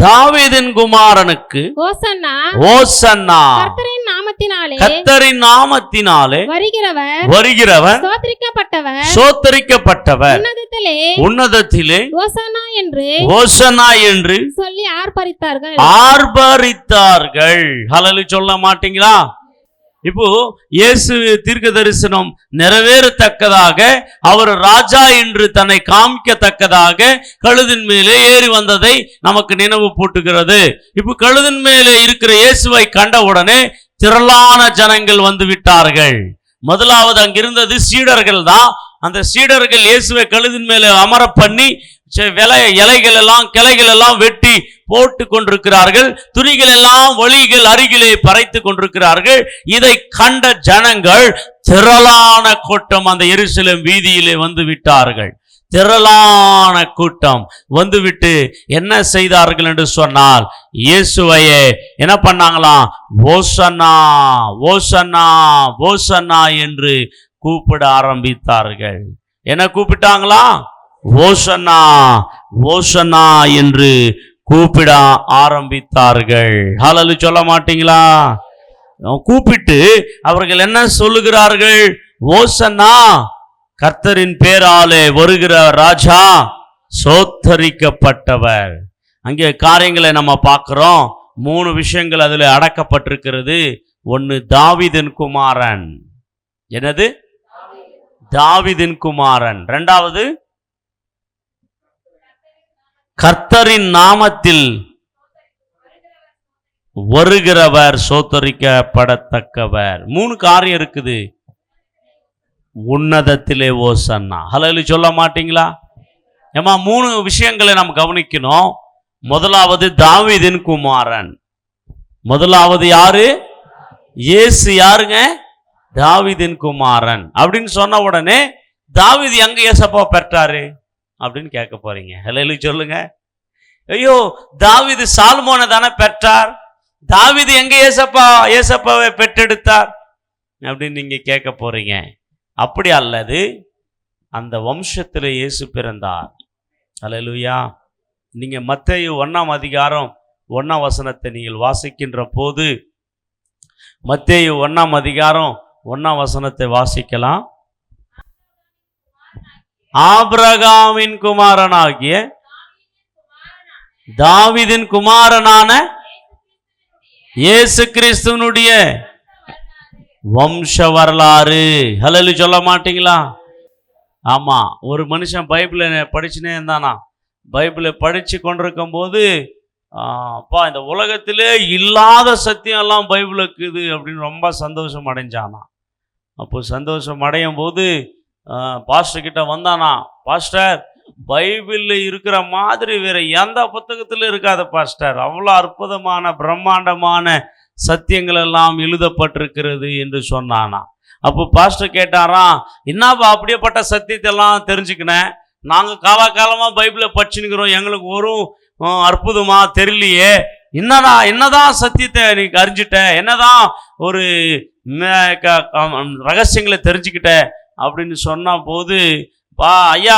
தாவீதின் குமாரனுக்கு ஓசன்னா, கர்த்தரின் நாமத்தினாலே வருகிறவர் சோத்தரிக்கப்பட்டவர் உன்னதத்திலே ஓசன்னா என்று சொல்லி ஆர்ப்பரித்தார்கள். ஹல்லேலூயா சொல்ல மாட்டீங்களா? இப்போ இயேசு தீர்க்க தரிசனம் நிறைவேறத்தக்கதாக அவர் ராஜா என்று தன்னை காமிக்கத்தக்கதாக கழுதின் மேலே ஏறி வந்ததை நமக்கு நினைவு போட்டுகிறது. இப்போ கழுதின் மேலே இருக்கிற இயேசுவை கண்டவுடனே திரளான ஜனங்கள் வந்து விட்டார்கள். முதலாவது அங்கிருந்தது சீடர்கள் தான். அந்த சீடர்கள் இயேசுவை கழுதின் மேலே அமர பண்ணி இலைகள் எல்லாம் கிளைகள் எல்லாம் வெட்டி போட்டு கொண்டிருக்கிறார்கள். துணிகள் எல்லாம் வழிகள் அருகிலே பறைத்து கொண்டிருக்கிறார்கள். இதை கண்ட ஜனங்கள் திரளான கூட்டம் அந்த எருசலேம் வீதியிலே வந்து விட்டார்கள். திரளான கூட்டம் வந்துவிட்டு என்ன செய்தார்கள் என்று சொன்னால், இயேசுவையே என்ன பண்ணாங்களாம்? ஓசன்னா ஓசன்னா ஓசன்னா என்று கூப்பிட ஆரம்பித்தார்கள். என்ன கூப்பிட்டாங்களா? ஓசன்னா ஓசன்னா என்று கூப்பிட ஆரம்பித்தார்கள். ஹல்லேலூயா சொல்ல மாட்டீங்களா? கூப்பிட்டு அவர்கள் என்ன சொல்லுகிறார்கள்? ஓசன்னா, கர்த்தரின் பேராலே வருகிற ராஜா சோத்தரிக்கப்பட்டவர். அங்கே காரியங்களை நம்ம பார்க்கிறோம். 3 விஷயங்கள் அதில் அடக்கப்பட்டிருக்கிறது. ஒன்னு, தாவீதின் குமாரன். என்னது? தாவீதின் குமாரன். 2வது, கர்த்தரின் நாமத்தில் வருகிறவர் சோத்தரிக்கப்படத்தக்கவர். 3 காரியம் இருக்குது. உன்னதத்திலே ஓசன்னா. ஹல்லேலூயா சொல்ல மாட்டீங்களா? ஏமா 3 விஷயங்களை நாம் கவனிக்கணும். முதலாவது தாவீதின் குமாரன். முதலாவது யாரு? இயேசு யாருங்க? தாவீதின் குமாரன் அப்படின்னு சொன்ன உடனே தாவீது எங்க ஏசப்பா பெற்றாரு அப்படின்னு கேட்க போறீங்க. ஹல்லேலூயா சொல்லுங்க. ஐயோ, தாவீது சாலமோனை தானே பெற்றார், தாவீது எங்க ஏசப்பாவை பெற்றெடுத்தார் அப்படின்னு நீங்க கேட்க போறீங்க. அப்படி அல்லது அந்த வம்சத்தில் இயேசு பிறந்தார். ஹல்லேலூயா. நீங்க மத்தேயு 1ஆம் அதிகாரம் 1ஆம் வசனத்தை நீங்கள் வாசிக்கின்ற போது, மத்தேயு 1ஆம் அதிகாரம் 1ஆம் வசனத்தை வாசிக்கலாம். ஆபிரகாமின் குமாரனாகிய தாவீதின் குமாரனான இயேசு கிறிஸ்துவனுடைய வம்ச வரலாறு. ஹல்லேலூயா சொல்ல மாட்டீங்களா? ஆமா, ஒரு மனுஷன் பைபிளை படிச்சுனே இருந்தானா. பைபிளை படிச்சு கொண்டிருக்கும் போது இந்த உலகத்திலே இல்லாத சத்தியம் எல்லாம் பைபிளுக்கு இது அப்படின்னு ரொம்ப சந்தோஷம் அடைஞ்சானா. அப்போ சந்தோஷம் அடையும் போது பாஸ்டர் கிட்ட வந்தானா. பாஸ்டர், பைபிளில் இருக்கிற மாதிரி வேற எந்த புத்தகத்திலும் இருக்காத பாஸ்டர், அவ்வளோ அற்புதமான பிரம்மாண்டமான சத்தியங்கள் எல்லாம் எழுதப்பட்டிருக்கிறது என்று சொன்னானா. அப்போ பாஸ்டர் கேட்டாராம், என்னப்பா அப்படியேப்பட்ட சத்தியத்தை எல்லாம் தெரிஞ்சுக்கினேன், நாங்கள் காலகாலமாக பைபிளை படிச்சுன்னுக்கிறோம், எங்களுக்கு ஒரு அற்புதமா தெரியலையே, என்னதான் சத்தியத்தை நீ அறிஞ்சிட்ட, என்னதான் ஒரு ரகசியங்களை தெரிஞ்சுக்கிட்ட அப்படின்னு சொன்ன போது, ஐயா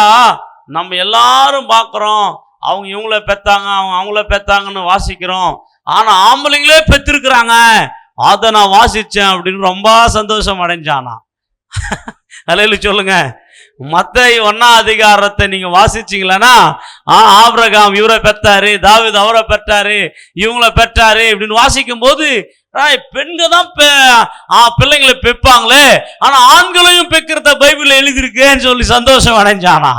நம்ம எல்லாரும் பார்க்குறோம், அவங்க இவங்கள பெத்தாங்க, அவங்க அவங்கள பெத்தாங்கன்னு வாசிக்கிறோம், ஆனால் ஆம்பளைங்களே பெற்றிருக்கிறாங்க, அதை நான் வாசித்தேன் அப்படின்னு ரொம்ப சந்தோஷம் அடைஞ்சானா. ஹல்லேலூயா சொல்லுங்க. மத்தேயு 1ஆம் அதிகாரத்தை நீங்க வாசிச்சீங்களா, ஆபிரகாம் இவரை பெற்றாரு, தாவீது அவரை பெற்றாரு, இவங்கள பெற்றாரு இப்படின்னு வாசிக்கும் போது, பெண்கள் தான் பிள்ளைங்களை பெப்பாங்களே, ஆனா ஆண்களையும் பெக்கிறத பைபிள்ல எழுதியிருக்கேன்னு சொல்லி சந்தோஷம் அடைஞ்சானா.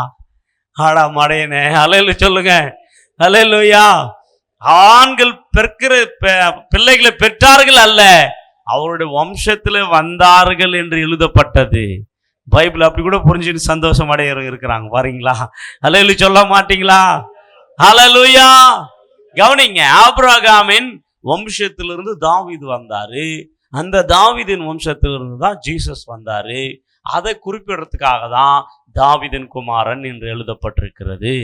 ஆடா மடையனே. ஹல்லேலூயா சொல்லுங்க. ஹல்லேலூயா. ஆண்கள் பெற்கிற பிள்ளைகளை பெற்றார்கள் அல்ல, அவருடைய வம்சத்துல வந்தார்கள் என்று எழுதப்பட்டது. பைபிள் அப்படி கூட புரிஞ்சுன்னு சந்தோஷம் அடைய இருக்கிறாங்க பாருங்களா. ஹல்லேலூயா சொல்ல மாட்டீங்களா? ஹல்லேலூயா. கவனிங்க, ஆபிரகாமின் வம்சத்திலிருந்து தாவீது வந்தாரு, அந்த தாவீதின் வம்சத்திலிருந்து தான் ஜீசஸ் வந்தாரு. அதை குறிப்பிடறதுக்காக தான் தாவீதின் குமாரன் என்று எழுதப்பட்டிருக்கிறது.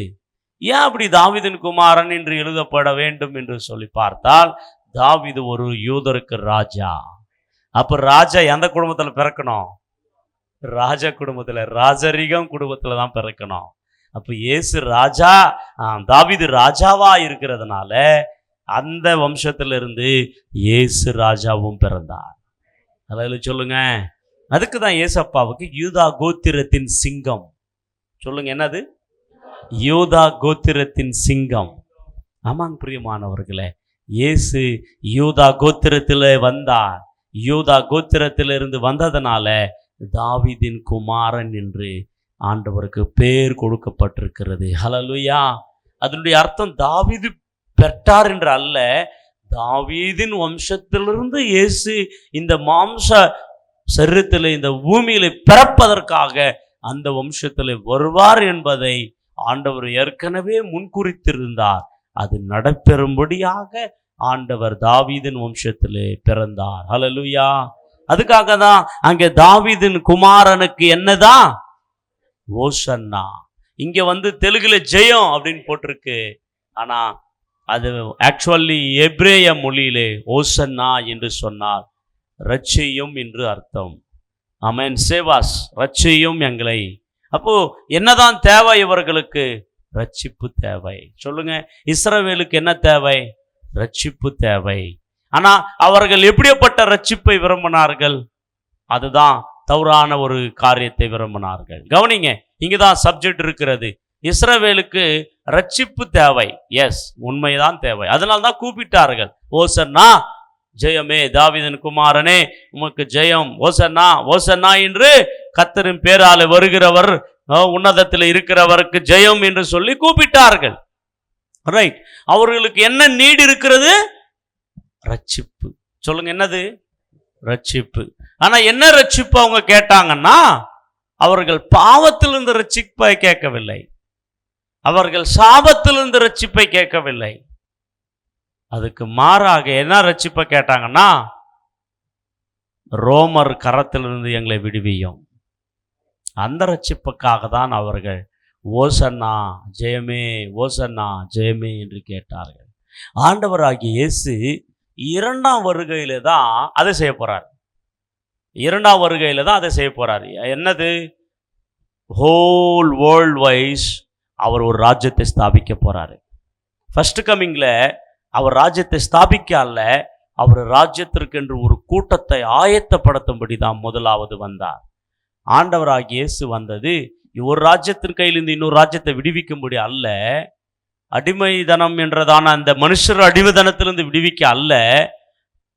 ஏன் அப்படி தாவீதின் குமாரன் என்று எழுதப்பட வேண்டும் என்று சொல்லி பார்த்தால், தாவீது ஒரு யூதருக்கு ராஜா. அப்ப ராஜா எந்த குடும்பத்தில் பிறக்கணும்? ராஜ குடும்பத்தில், ராஜரிகம் குடும்பத்தில் தான் பிறக்கணும். அப்ப இயேசு ராஜா, தாவீது ராஜாவா இருக்கிறதுனால அந்த வம்சத்திலிருந்து இயேசு ராஜாவும் பிறந்தார். ஹல்லேலூயா சொல்லுங்க. அதுக்கு தான் இயேசப்பாவுக்கு யூதா கோத்திரத்தின் சிங்கம். சொல்லுங்க, என்னது? யூதா கோத்திரத்தின் சிங்கம். ஆமாங்க பிரியமானவர்களே, இயேசு யூதா கோத்திரத்தில் வந்தார். யூதா கோத்திரத்திலிருந்து வந்ததனால தாவீதின் குமாரன் என்று ஆண்டவருக்கு பேர் கொடுக்கப்பட்டிருக்கிறது. ஹல்லேலூயா. அதனுடைய அர்த்தம் தாவீது பெற்றார் என்று அல்ல, தாவீதின் வம்சத்திலிருந்து இயேசு இந்த மாம்ச சரீரத்தில் இந்த பூமியில பிறப்பதற்காக அந்த வம்சத்தில் வருவார் என்பதை ஆண்டவர் ஏற்கனவே முன்குறித்திருந்தார். அது நடைபெறும்படியாக ஆண்டவர் தாவீதின் வம்சத்திலே பிறந்தார். ஹல்லேலூயா. அதுக்காக தான் அங்கே தாவீதின் குமாரனுக்கு என்னதான் ஓசன்னா. இங்க தெலுங்குல ஜெயம் அப்படின்னு போட்டிருக்கு. ஆனா அது ஆக்சுவலி எபிரேய மொழியிலே ஓசன்னா என்று சொன்னார் ரட்சியும் என்று அர்த்தம். ஆமென். சேவாஸ், ரட்சியும் எங்களை. அப்போ என்னதான் தேவை இவர்களுக்கு? ரட்சிப்பு தேவை. சொல்லுங்க, இஸ்ரவேலுக்கு என்ன தேவை? ரட்சிப்பு தேவை. ஆனா அவர்கள் எப்படிப்பட்ட ரட்சிப்பை விரும்பினார்கள்? அதுதான் தவறான ஒரு காரியத்தை விரும்பினார்கள். கவனிங்க, இங்கதான் சப்ஜெக்ட் இருக்கிறது. இஸ்ரவேலுக்கு ரட்சிப்பு தேவை. எஸ், உண்மைதான் தேவை. அதனால்தான் கூப்பிட்டார்கள், ஓசன்னா, ஜெயமே, தாவீதின் குமாரனே உமக்கு ஜெயம், ஓசன்னா ஓசன்னா என்று கர்த்தரின் பேராலே வருகிறவர், உன்னதத்தில் இருக்கிறவருக்கு ஜெயம் என்று சொல்லி கூப்பிட்டார்கள். ரைட். அவர்களுக்கு என்ன நீடு இருக்கிறது? ரட்சிப்பு. சொல்லுங்க, என்னது? ரட்சிப்பு. ஆனா என்ன ரட்சிப்பு அவங்க கேட்டாங்கன்னா, அவர்கள் பாவத்திலிருந்து ரட்சிப்பை கேட்கவில்லை, அவர்கள் சாபத்திலிருந்து ரட்சிப்பை கேட்கவில்லை. அதுக்கு மாறாக என்ன ரட்சிப்பை கேட்டாங்கன்னா, ரோமர் கரத்திலிருந்து எங்களை விடுவியும். அந்த ரட்சிப்புக்காக தான் அவர்கள் ஓசன்னா ஜெயமே, ஓசன்னா ஜெயமே என்று கேட்டார்கள். ஆண்டவராகிய இயேசு இரண்டாம் வருகையில தான் அதை செய்ய போறார். இரண்டாம் வருகையில தான் அதை செய்ய போறார். என்னது? ஹோல் வேர்ல்ட் வைஸ் அவர் ஒரு ராஜ்யத்தை ஸ்தாபிக்க போறாரு. ஃபர்ஸ்ட் கமிங்ல அவர் ராஜ்யத்தை ஸ்தாபிக்க அல்ல, அவர் ராஜ்யத்திற்கு என்று ஒரு கூட்டத்தை ஆயத்தப்படுத்தும்படி தான் முதலாவது வந்தார். ஆண்டவராகிய இயேசு வந்தது ஒரு ராஜ்யத்தின் கையிலிருந்து இன்னொரு ராஜ்யத்தை விடுவிக்கும்படி அல்ல, அடிமைதனம் என்றதான அந்த மனுஷர் அடிமைதனத்திலிருந்து விடுவிக்க அல்ல,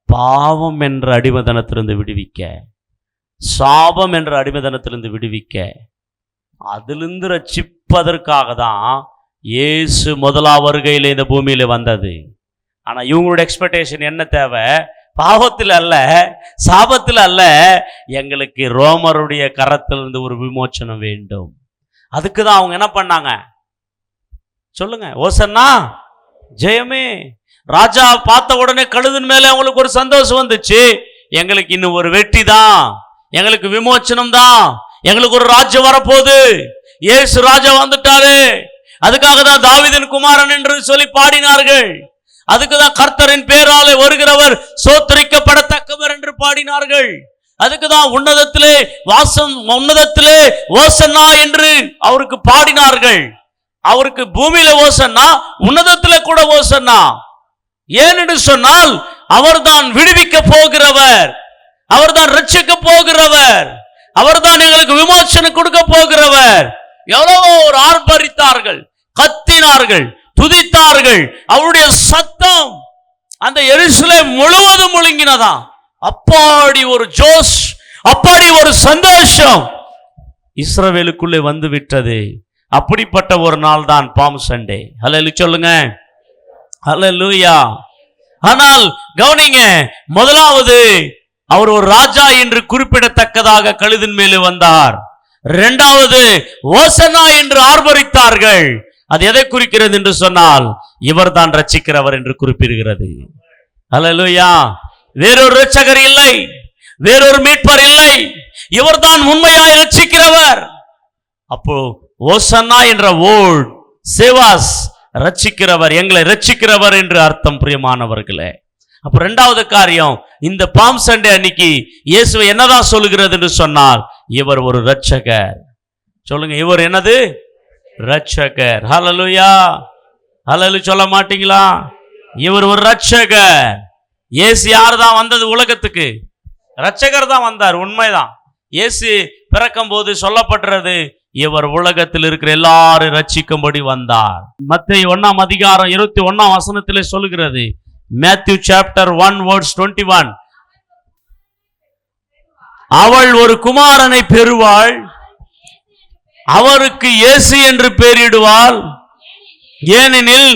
பாவம் என்ற அடிமைதனத்திலிருந்து விடுவிக்க, சாபம் என்ற அடிமைதனத்திலிருந்து விடுவிக்க, அதிலிருந்து ரட்சிப்பதற்காக தான் இயேசு முதலாம் வருகையில் இந்த பூமியில வந்தது. ஆனா இவங்களோட எக்ஸ்பெக்டேஷன் என்ன தேவை? பாவத்தில் அல்ல, சாபத்தில் அல்ல, எங்களுக்கு ரோமருடைய கரத்திலிருந்து ஒரு விமோச்சனம் வேண்டும். அதுக்கு தான் அவங்க என்ன பண்ணாங்க? சொல்லுங்க, ஓசன்னா ஜெயமே. ராஜா பார்த்த உடனே கழுதின் மேலே அவங்களுக்கு ஒரு சந்தோஷம் வந்துச்சு. எங்களுக்கு இன்னும் ஒரு வெற்றி தான், எங்களுக்கு விமோச்சனம் தான், எங்களுக்கு ஒரு ராஜ்யம் வரப்போகுது, இயேசு ராஜா வந்துட்டாரு. அதுக்காக தான் தாவீதின் குமாரன் என்று சொல்லி பாடினார்கள். அதுக்குதான் கர்த்தரின் பேராலே வருகிறவர் சோத்தரிக்கப்படத்தக்கவர் என்று பாடினார்கள். அதுக்குதான் உன்னதத்திலே வாசம், உன்னதத்திலே ஓசன்னா என்று அவருக்கு பாடினார்கள். அவருக்கு பூமியில ஓசன்னா, உன்னதத்திலே கூட ஓசன்னா. ஏனென்று சொன்னால் அவர்தான் விடுவிக்க போகிறவர், அவர்தான் ரட்சிக்க போகிறவர், அவர்தான் எங்களுக்கு விமோசனம் கொடுக்க போகிறவர். எவ்வளவோ ஒரு ஆர்ப்பரித்தார்கள், கத்தினார்கள், துதித்தார்கள். அவருடைய சத்தம் அந்த எருசலேம் முழுவதும் முழுங்கினதா. அப்பாடி ஒரு ஜோஷ், அப்பாடி ஒரு சந்தோஷம் இஸ்ரவேலுக்குள்ளே வந்து விட்டது. அப்படிப்பட்ட ஒரு நாள் தான் பாம் சண்டே. ஹல்லேலூயா சொல்லுங்க, ஹல்லேலூயா. ஆனால் கவனிங்க, முதலாவது அவர் ஒரு ராஜா என்று குறிப்பிடத்தக்கதாக கழுதின் மேலே வந்தார். இரண்டாவது ஓசன்னா என்று ஆர்ப்பரித்தார்கள். அது எதை குறிக்கிறது என்று சொன்னால், இவர் தான் ரட்சிக்கிறவர் என்று குறிப்பிடுகிறது. ஹல்லேலூயா. வேறொரு ரட்சகர் இல்லை, வேறொரு மீட்பர் இல்லை, இவர் தான் உண்மையாய் ரட்சிக்கிறவர். அப்போ ஓசன்னா என்ற வேர்ட் சேவாஸ், ரட்சிக்கிறவர், எங்களை ரட்சிக்கிறவர் என்று அர்த்தம். பிரியமானவர்களே, அப்ப இரண்டாவது காரியம், இந்த பாம் சண்டே அன்னைக்கு இயேசுவை என்னதான் சொல்லுகிறது என்று சொன்னால், இவர் ஒரு ரட்சகர். சொல்லுங்க, இவர் என்னது? ரட்சகர். ஹல்லேலூயா. ஹல்லேலூயா சொல்ல மாட்டீங்களா? இவர் ஒரு ரட்சகர். இயேசு யார் தான் வந்தது உலகத்துக்கு? ரட்சகர் தான் வந்தார். உண்மைதான். இயேசு பிறக்கும் போது சொல்லப்பட்டது, இவர் உலகத்தில் இருக்கிற எல்லாரும் ரட்சிக்கும்படி வந்தார். மத்தேயு 1 அதிகாரம் 21 வசனத்திலே சொல்லுகிறது. Matthew chapter 1 verse 21. அவள் ஒரு குமாரனை பெறுவாள், அவருக்கு இயேசு என்று பெயரிடுவாள். ஏனெனில்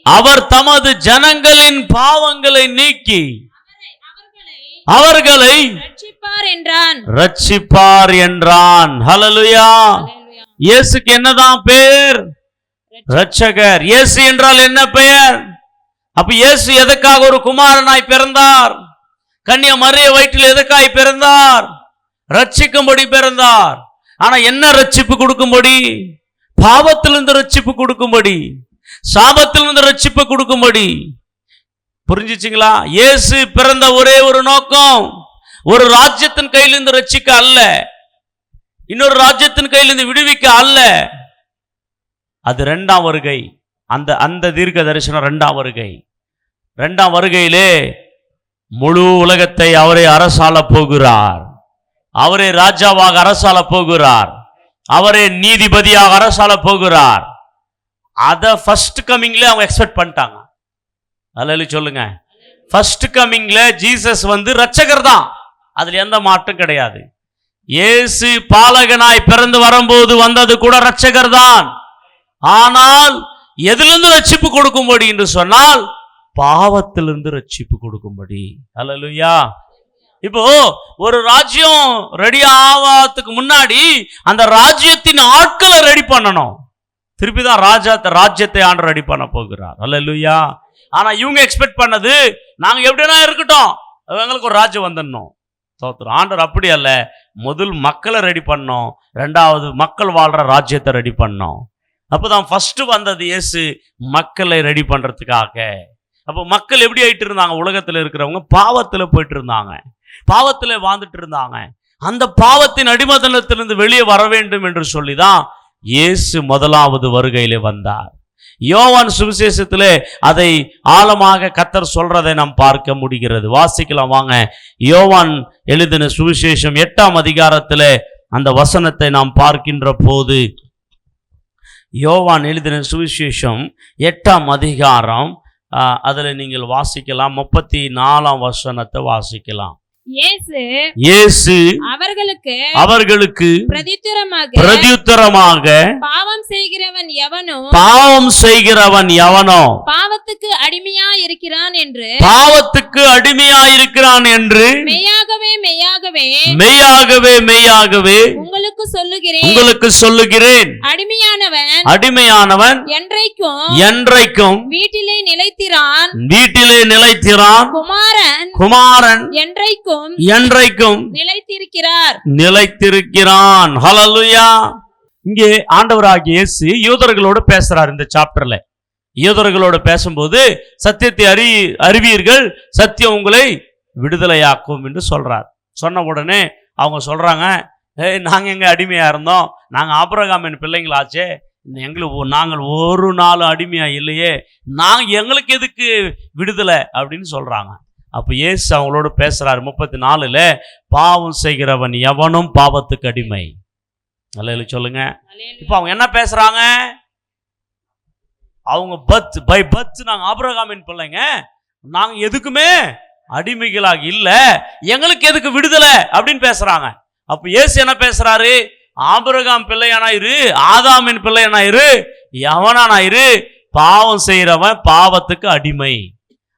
அவர் தமது ஜனங்களின் பாவங்களை நீக்கி அவர்களை ரட்சிப்பார் என்றான். ஹல்லேலூயா. இயேசுக்கு என்னதான் பேர்? இரட்சகர். இயேசு என்றால் என்ன பெயர்? அப்ப இயேசு எதற்காக ஒரு குமாரனாய் பிறந்தார்? கன்னியா மரிய வயிற்றில் எதற்காய் பிறந்தார்? ரட்சிக்கும்படி பிறந்தார். ஆனா என்ன ரட்சிப்பு கொடுக்கும்படி? பாவத்திலிருந்து ரட்சிப்பு கொடுக்கும்படி, சாபத்திலிருந்து ரட்சிப்பு கொடுக்கும்படி. புரிஞ்சுச்சுங்களா? இயேசு பிறந்த ஒரே ஒரு நோக்கம், ஒரு ராஜ்யத்தின் கையிலிருந்து ரட்சிக்க அல்ல, இன்னொரு ராஜ்யத்தின் கையிலிருந்து விடுவிக்க அல்ல. அது இரண்டாம் வருகை. அந்த தீர்க்க தரிசனம் இரண்டாம் வருகை. இரண்டாம் வருகையிலே முழு உலகத்தை அவரே அரசாள போகிறார். அவரே ராஜாவாக அரசாள போகிறார். அவரே நீதிபதியாக அரசாள போகிறார். அத ஃபர்ஸ்ட் கமிங்ல அவங்க எக்ஸ்பெக்ட் பண்ணிட்டாங்க. அல்லேலூயா சொல்லுங்க. ஃபர்ஸ்ட் கமிங்ல ஜீசஸ் இரட்சகர் தான், அதுல எந்த மாற்றம் கிடையாது. இயேசு பாலகனாய் பிறந்து வரும்போது வந்தது கூட இரட்சகர் தான். ஆனால் எதிலிருந்து ரட்சிப்பு கொடுக்கும்படி என்று சொன்னால் பாவத்திலிருந்து ரட்சிப்பு கொடுக்கும்படி. அல்லேலூயா. இப்போ ஒரு ராஜ்யம் ரெடி ஆவதுக்கு முன்னாடி அந்த ராஜ்யத்தின் ஆட்களை ரெடி பண்ணணும். திருப்பி தான் ராஜ்யத்தை ஆண்டு ரெடி பண்ண போகிறார். அல்லேலூயா. ஆனா இவங்க எக்ஸ்பெக்ட் பண்ணது, நாங்க எப்படினா இருக்கட்டும், எங்களுக்கு ஒரு ராஜ்யம் வந்துடணும். தோத்துரும். ஆண்டவர் அப்படி அல்ல, முதல் மக்களை ரெடி பண்ணோம், ரெண்டாவது மக்கள் வாழ்ற ராஜ்யத்தை ரெடி பண்ணோம். அப்பதான் ஃபர்ஸ்ட் வந்தது இயேசு மக்களை ரெடி பண்றதுக்காக. அப்போ மக்கள் எப்படி ஆயிட்டு இருந்தாங்க? உலகத்தில் இருக்கிறவங்க பாவத்துல போயிட்டு இருந்தாங்க, பாவத்துல வாழ்ந்துட்டு இருந்தாங்க. அந்த பாவத்தின் அடிமதனத்திலிருந்து வெளியே வர வேண்டும் என்று சொல்லிதான் இயேசு முதலாவது வருகையிலே வந்தார். யோவான் சுவிசேஷத்திலே அதை ஆழமாக கர்த்தர் சொல்றதை நாம் பார்க்க முடிகிறது. வாசிக்கலாம் வாங்க. யோவான் எழுதின சுவிசேஷம் 8ஆம் அதிகாரத்திலே அந்த வசனத்தை நாம் பார்க்கின்ற போது, யோவான் எழுதின சுவிசேஷம் 8ஆம் அதிகாரம், அதுல நீங்கள் வாசிக்கலாம், 34ஆம் வசனத்தை வாசிக்கலாம். இயேசு அவர்களுக்கு பிரதியுத்தரமாக பாவம் செய்கிறவன் எவனோ பாவத்துக்கு அடிமையா இருக்கிறான் என்று மெய்யாகவே உங்களுக்கு சொல்லுகிறேன். அடிமையானவன் என்றைக்கும் வீட்டிலே நிலைத்திரான், குமாரன் என்றைக்கும் நிலைத்திருக்கிறான். ஹல்லேலூயா. இங்கே ஆண்டவராகிய இயேசு யூதர்களோடு பேசுறார். இந்த சாப்டர்ல யூதர்களோடு பேசும்போது, சத்தியத்தை அறிவீர்கள், சத்தியம் உங்களை விடுதலையாக்கும் என்று சொல்றார். சொன்ன உடனே அவங்க சொல்றாங்க, நாங்க எங்க அடிமையா இருந்தோம், நாங்க ஆபிரகாமின் பிள்ளைங்களாச்சே, நாங்கள் ஒரு நாள் அடிமையா இல்லையே, எங்களுக்கு எதுக்கு விடுதலை அப்படின்னு சொல்றாங்க. அப்ப இயேசு அவங்களோடு பேசுறாரு. 34ல பாவம் செய்கிறவன் எவனும் பாவத்துக்கு அடிமை. அல்லேலூயா சொல்லுங்க. இப்ப அவங்க என்ன பேசுறாங்க? அவங்க பை பர்த் நாங்க ஆபிரகாமின் பிள்ளைங்க, நாங்க எதுக்குமே அடிமைகளாக இல்ல, எங்களுக்கு எதுக்கு விடுதலை அப்படின்னு பேசுறாங்க. அப்ப இயேசு என்ன பேசுறாரு? ஆபிரகாம் பிள்ளையானா இரு, ஆதாமின் பிள்ளையானா இரு, எவனானா இரு, பாவம் செய்யறவன் பாவத்துக்கு அடிமை.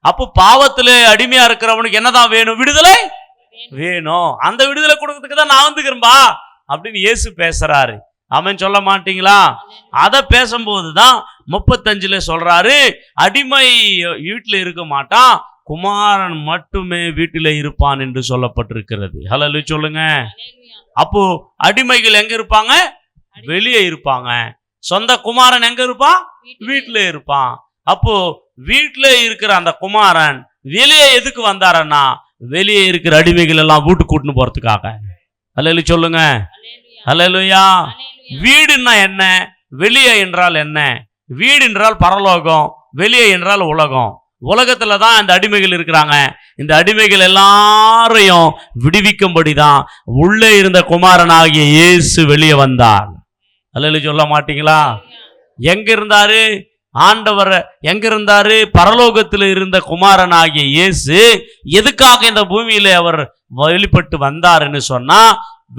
அப்போ பாவத்துல அடிமையா இருக்கிறவனுக்கு என்னதான் வேணும்? விடுதலை வேணும். அந்த விடுதலை கொடுக்கறதுக்கு தான் நான் வந்துக்கிறேன்பா அப்படின்னு இயேசு பேசுறாரு. ஆமென் சொல்ல மாட்டீங்களா? அத பேசும்போதுதான் 35ல சொல்றாரு, அடிமை வீட்டுல இருக்க மாட்டான், குமாரன் மட்டுமே வீட்டில இருப்பான் என்று சொல்லப்பட்டிருக்கிறது. ஹல்லேலூயா சொல்லுங்க. அப்போ அடிமைகள் எங்க இருப்பாங்க? வெளியே இருப்பாங்க. சொந்த குமாரன் எங்க இருப்பான்? வீட்டுல இருப்பான். அப்போ வீட்டுல இருக்கிற அந்த குமாரன் வெளியே எதுக்கு வந்தாரன்னா, வெளியே இருக்கிற அடிமைகள் எல்லாம் வீட்டுக்கு கூட்டின்னு போறதுக்காக. அல்லேலூயா சொல்லுங்க. அல்லேலூயா. வீடுன்னா என்ன? வெளியே என்றால் என்ன? வீடு என்றால் பரலோகம், வெளியே என்றால் உலகம். உலகத்துல தான் இந்த அடிமைகள் இருக்கிறாங்க. இந்த அடிமைகள் எல்லாரையும் விடுவிக்கும்படிதான் உள்ளே இருந்த குமாரனாகிய இயேசு வெளியே வந்தார். அல்லேலூயா சொல்ல மாட்டீங்களா? எங்க இருந்தாரு ஆண்டவர்? எங்க இருந்தாரு? பரலோகத்தில் இருந்த குமாரனாகிய இயேசு எதுக்காக இந்த பூமியில அவர் வெளிப்பட்டு வந்தாருன்னு சொன்னா,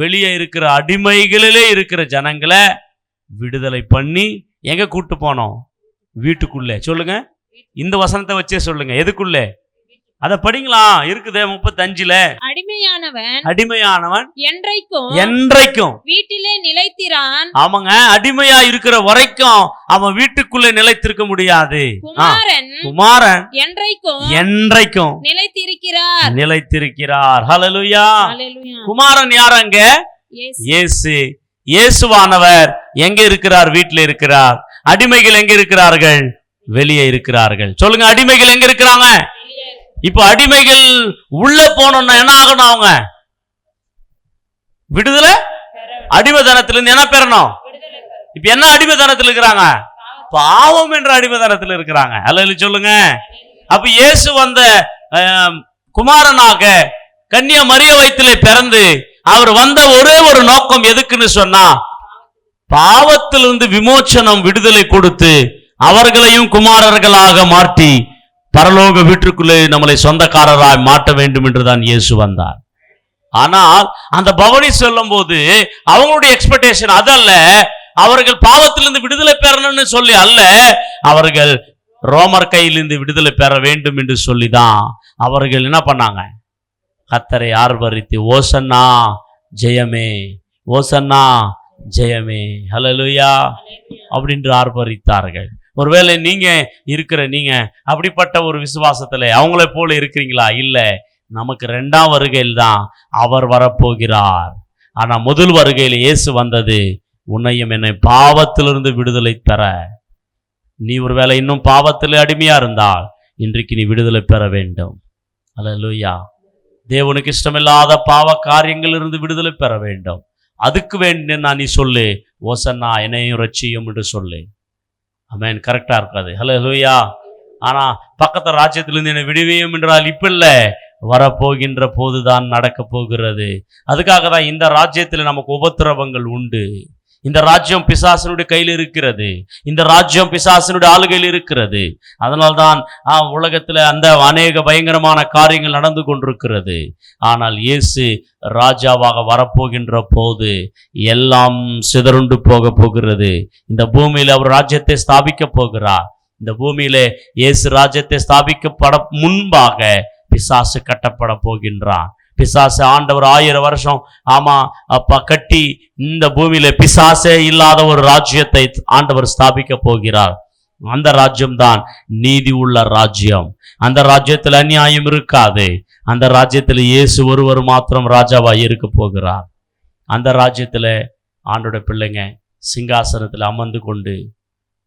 வெளியே இருக்கிற அடிமைகளிலே இருக்கிற ஜனங்களை விடுதலை பண்ணி எங்க கூட்டு போனோம்? வீட்டுக்குள்ளே. சொல்லுங்க, இந்த வசனத்தை வச்சே சொல்லுங்க. எதுக்குள்ளே? அத படிங்களா, இருக்குதே 35ல. அடிமையானவன் என்றைக்கும் வீட்டிலே நிலைத்திரான். ஆமாங்க, அடிமையா இருக்கிற வரைக்கும் அவன் வீட்டுக்குள்ளே நிலைத்திருக்க முடியாது. குமாரன் என்றைக்கும் நிலைத்திருக்கிறார். ஹல்லேலூயா. குமாரன் யாரங்க? இயேசு. இயேசுவானவர் எங்க இருக்கிறார்? வீட்டில் இருக்கிறார். அடிமைகள் எங்க இருக்கிறார்கள்? வெளியே இருக்கிறார்கள். சொல்லுங்க, அடிமைகள் எங்க இருக்கிறாங்க? இப்ப அடிமைகள் உள்ள போனோம்னா என்ன ஆகணும்? அவங்க விடுதலை, அடிமைத்தனத்திலிருந்து என்ன பெறணும்? இப்ப என்ன அடிமைத்தனத்தில் இருக்கிறாங்க? பாவம் என்ற அடிமைத்தனத்தில் இருக்கிறாங்க. அல்ல சொல்லுங்க. அப்ப இயேசு வந்த குமாரனாக கன்னியா மரிய வயிற்றிலே பிறந்து அவர் வந்த ஒரே ஒரு நோக்கம் எதுக்குன்னு சொன்னா, பாவத்திலிருந்து விமோச்சனம், விடுதலை கொடுத்து அவர்களையும் குமாரர்களாக மாற்றி பரலோக வீட்டுக்குள்ளே நம்மளை சொந்தக்காரராய் மாட்ட வேண்டும் என்றுதான் இயேசு வந்தார். ஆனால் அந்த பவனி சொல்லும் போது அவங்களுடைய எக்ஸ்பெக்டேஷன் அதல்ல, அவர்கள் பாவத்திலிருந்து விடுதலை பெறணும்னு சொல்லி அல்ல, அவர்கள் ரோமர் கையிலிருந்து விடுதலை பெற வேண்டும் என்று சொல்லிதான் அவர்கள் என்ன பண்ணாங்க? கர்த்தரை ஆர்ப்பரித்து ஓசன்னா ஜெயமே, ஓசன்னா ஜெயமே, ஹல்லேலூயா அப்படின்று ஆர்ப்பரித்தார்கள். ஒருவேளை நீங்க அப்படிப்பட்ட ஒரு விசுவாசத்துல அவங்களை போல இருக்கிறீங்களா? இல்ல, நமக்கு 2ஆம் வருகையில் தான் அவர் வரப்போகிறார். ஆனா முதல் வருகையில் இயேசு வந்தது உன்னையும் என்னை பாவத்திலிருந்து விடுதலை பெற. நீ ஒருவேளை இன்னும் பாவத்தில் அடிமையா இருந்தால் இன்றைக்கு நீ விடுதலை பெற வேண்டும். ஹல்லேலூயா. தேவனுக்கு இஷ்டமில்லாத பாவ காரியங்களிலிருந்து விடுதலை பெற வேண்டும். அதுக்கு வேண்டிய நீ சொல்லு, ஓசன்னா என்னையும் ரட்சியும் என்று சொல்லு. ஆமென். கரெக்டா இருக்காது. ஹல்லேலூயா. ஆனா பக்கத்து ராஜ்யத்திலிருந்து என்னை விடுவியும் என்றால் இப்ப இல்ல, வரப்போகின்ற போதுதான் நடக்க போகிறது. அதுக்காக தான் இந்த ராஜ்யத்தில் நமக்கு உபத்திரவங்கள் உண்டு. இந்த ராஜ்யம் பிசாசனுடைய கையில் இருக்கிறது. இந்த ராஜ்யம் பிசாசனுடைய ஆளுகையில் இருக்கிறது. அதனால்தான் உலகத்துல அந்த அநேக பயங்கரமான காரியங்கள் நடந்து கொண்டிருக்கிறது. ஆனால் இயேசு ராஜாவாக வரப்போகின்ற போது எல்லாம் சிதறுண்டு போக போகிறது. இந்த பூமியில அவர் ராஜ்யத்தை ஸ்தாபிக்க போகிறார். இந்த பூமியிலே இயேசு ராஜ்யத்தை ஸ்தாபிக்கப்பட முன்பாக பிசாசு கட்டப்பட போகின்றான். பிசாசு ஆண்டவர் 1000 வருஷம் கட்டி இந்த பூமியில பிசாசே இல்லாத ஒரு ராஜ்யத்தை ஆண்டவர் ஸ்தாபிக்க போகிறார். அந்த ராஜ்யம் தான் நீதி உள்ள ராஜ்யம். அந்த ராஜ்யத்தில் அநியாயம் இருக்காது. அந்த ராஜ்யத்தில் இயேசு ஒருவர் மாத்திரம் ராஜாவாய் இருக்க போகிறார். அந்த ராஜ்யத்தில் ஆண்டோட பிள்ளைங்க சிங்காசனத்தில் அமர்ந்து கொண்டு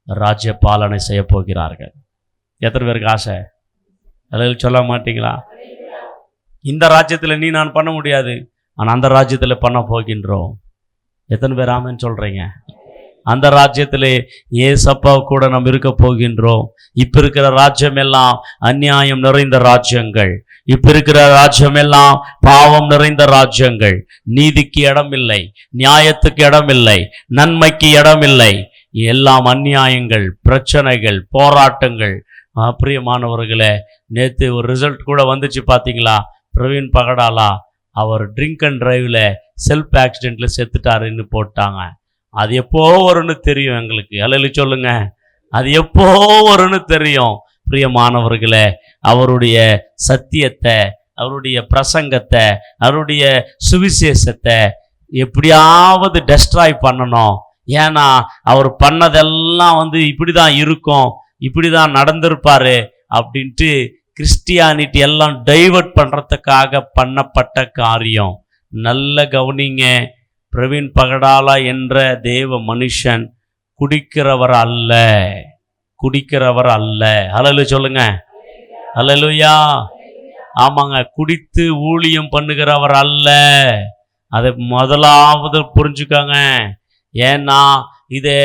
ராஜ்ய பாலனை செய்ய போகிறார்கள். எத்தனை பேருக்கு ஆசை? அதில் சொல்ல மாட்டீங்களா? இந்த ராஜ்யத்தில் நீ நான் பண்ண முடியாது, ஆனால் அந்த ராஜ்யத்தில் பண்ண போகின்றோம். எத்தனை பேர் ஆமென் சொல்றீங்க? அந்த ராஜ்யத்திலே ஏசப்பா கூட நாம் இருக்க போகின்றோம். இப்ப இருக்கிற ராஜ்யம் எல்லாம் அநியாயம் நிறைந்த ராஜ்யங்கள். இப்ப இருக்கிற ராஜ்யம் எல்லாம் பாவம் நிறைந்த ராஜ்யங்கள். நீதிக்கு இடமில்லை, நியாயத்துக்கு இடமில்லை, நன்மைக்கு இடமில்லை. எல்லாம் அநியாயங்கள், பிரச்சனைகள், போராட்டங்கள். பிரியமானவர்களே, நேற்று ஒரு ரிசல்ட் கூட வந்துச்சு பார்த்தீங்களா? பிரவீன் பகடாலா அவர் ட்ரிங்க் அண்ட் டிரைவ்ல செல்ஃப் ஆக்சிடென்ட்ல செத்துட்டாருன்னு போட்டாங்க. அது எப்போ வரும்னு தெரியும் எங்களுக்கு. அல்ல சொல்லுங்க, அது எப்போ வரும்னு தெரியும். பிரியமானவர்களே, அவருடைய சத்தியத்தை, அவருடைய பிரசங்கத்தை, அவருடைய சுவிசேஷத்தை எப்படியாவது டெஸ்ட்ராய் பண்ணணும். ஏன்னா அவர் பண்ணதெல்லாம் இப்படிதான் இருக்கும், இப்படிதான் நடந்திருப்பாரு அப்படின்ட்டு கிறிஸ்டியானிட்டி எல்லாம் டைவர்ட் பண்றதுக்காக பண்ணப்பட்ட காரியம். நல்ல கவனிங்க, பிரவீன் பகடாலா என்ற தேவ மனுஷன் குடிக்கிறவர் அல்ல, குடிக்கிறவர் அல்ல. ஹல்லேலூயா சொல்லுங்க, ஹல்லேலூயா. ஆமாங்க, குடித்து ஊழியம் பண்ணுகிறவர் அல்ல. அதை முதலாவது புரிஞ்சுக்காங்க. ஏன்னா இது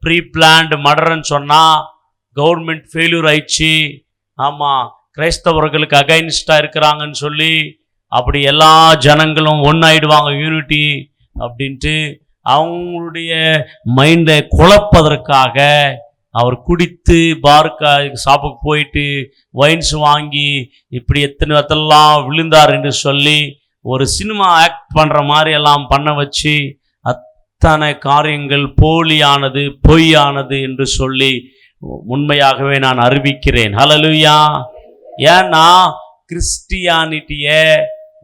ப்ரீ பிளான்டு மர்டர்ன்னு சொன்னா கவர்மெண்ட் ஃபெயிலியர் ஆயிடுச்சு. ஆமாம், கிரைஸ்தவர்களுக்கு அகைன்ஸ்டா இருக்கிறாங்கன்னு சொல்லி அப்படி எல்லா ஜனங்களும் ஒன்னாயிடுவாங்க, யூனிட்டி அப்படின்ட்டு அவங்களுடைய மைண்டை குழப்பதற்காக அவர் குடித்து பார்க்க ஷாப்புக்கு போயிட்டு வைன்ஸ் வாங்கி இப்படி எத்தனைலாம் விழுந்தார் என்று சொல்லி ஒரு சினிமா ஆக்ட் பண்ற மாதிரி எல்லாம் பண்ண வச்சு அத்தனை காரியங்கள் போலியானது, பொய்யானது என்று சொல்லி உண்மையாகவே நான் அறிவிக்கிறேன். ஹல்லேலூயா. ஏன்னா கிறிஸ்டியானிட்டிய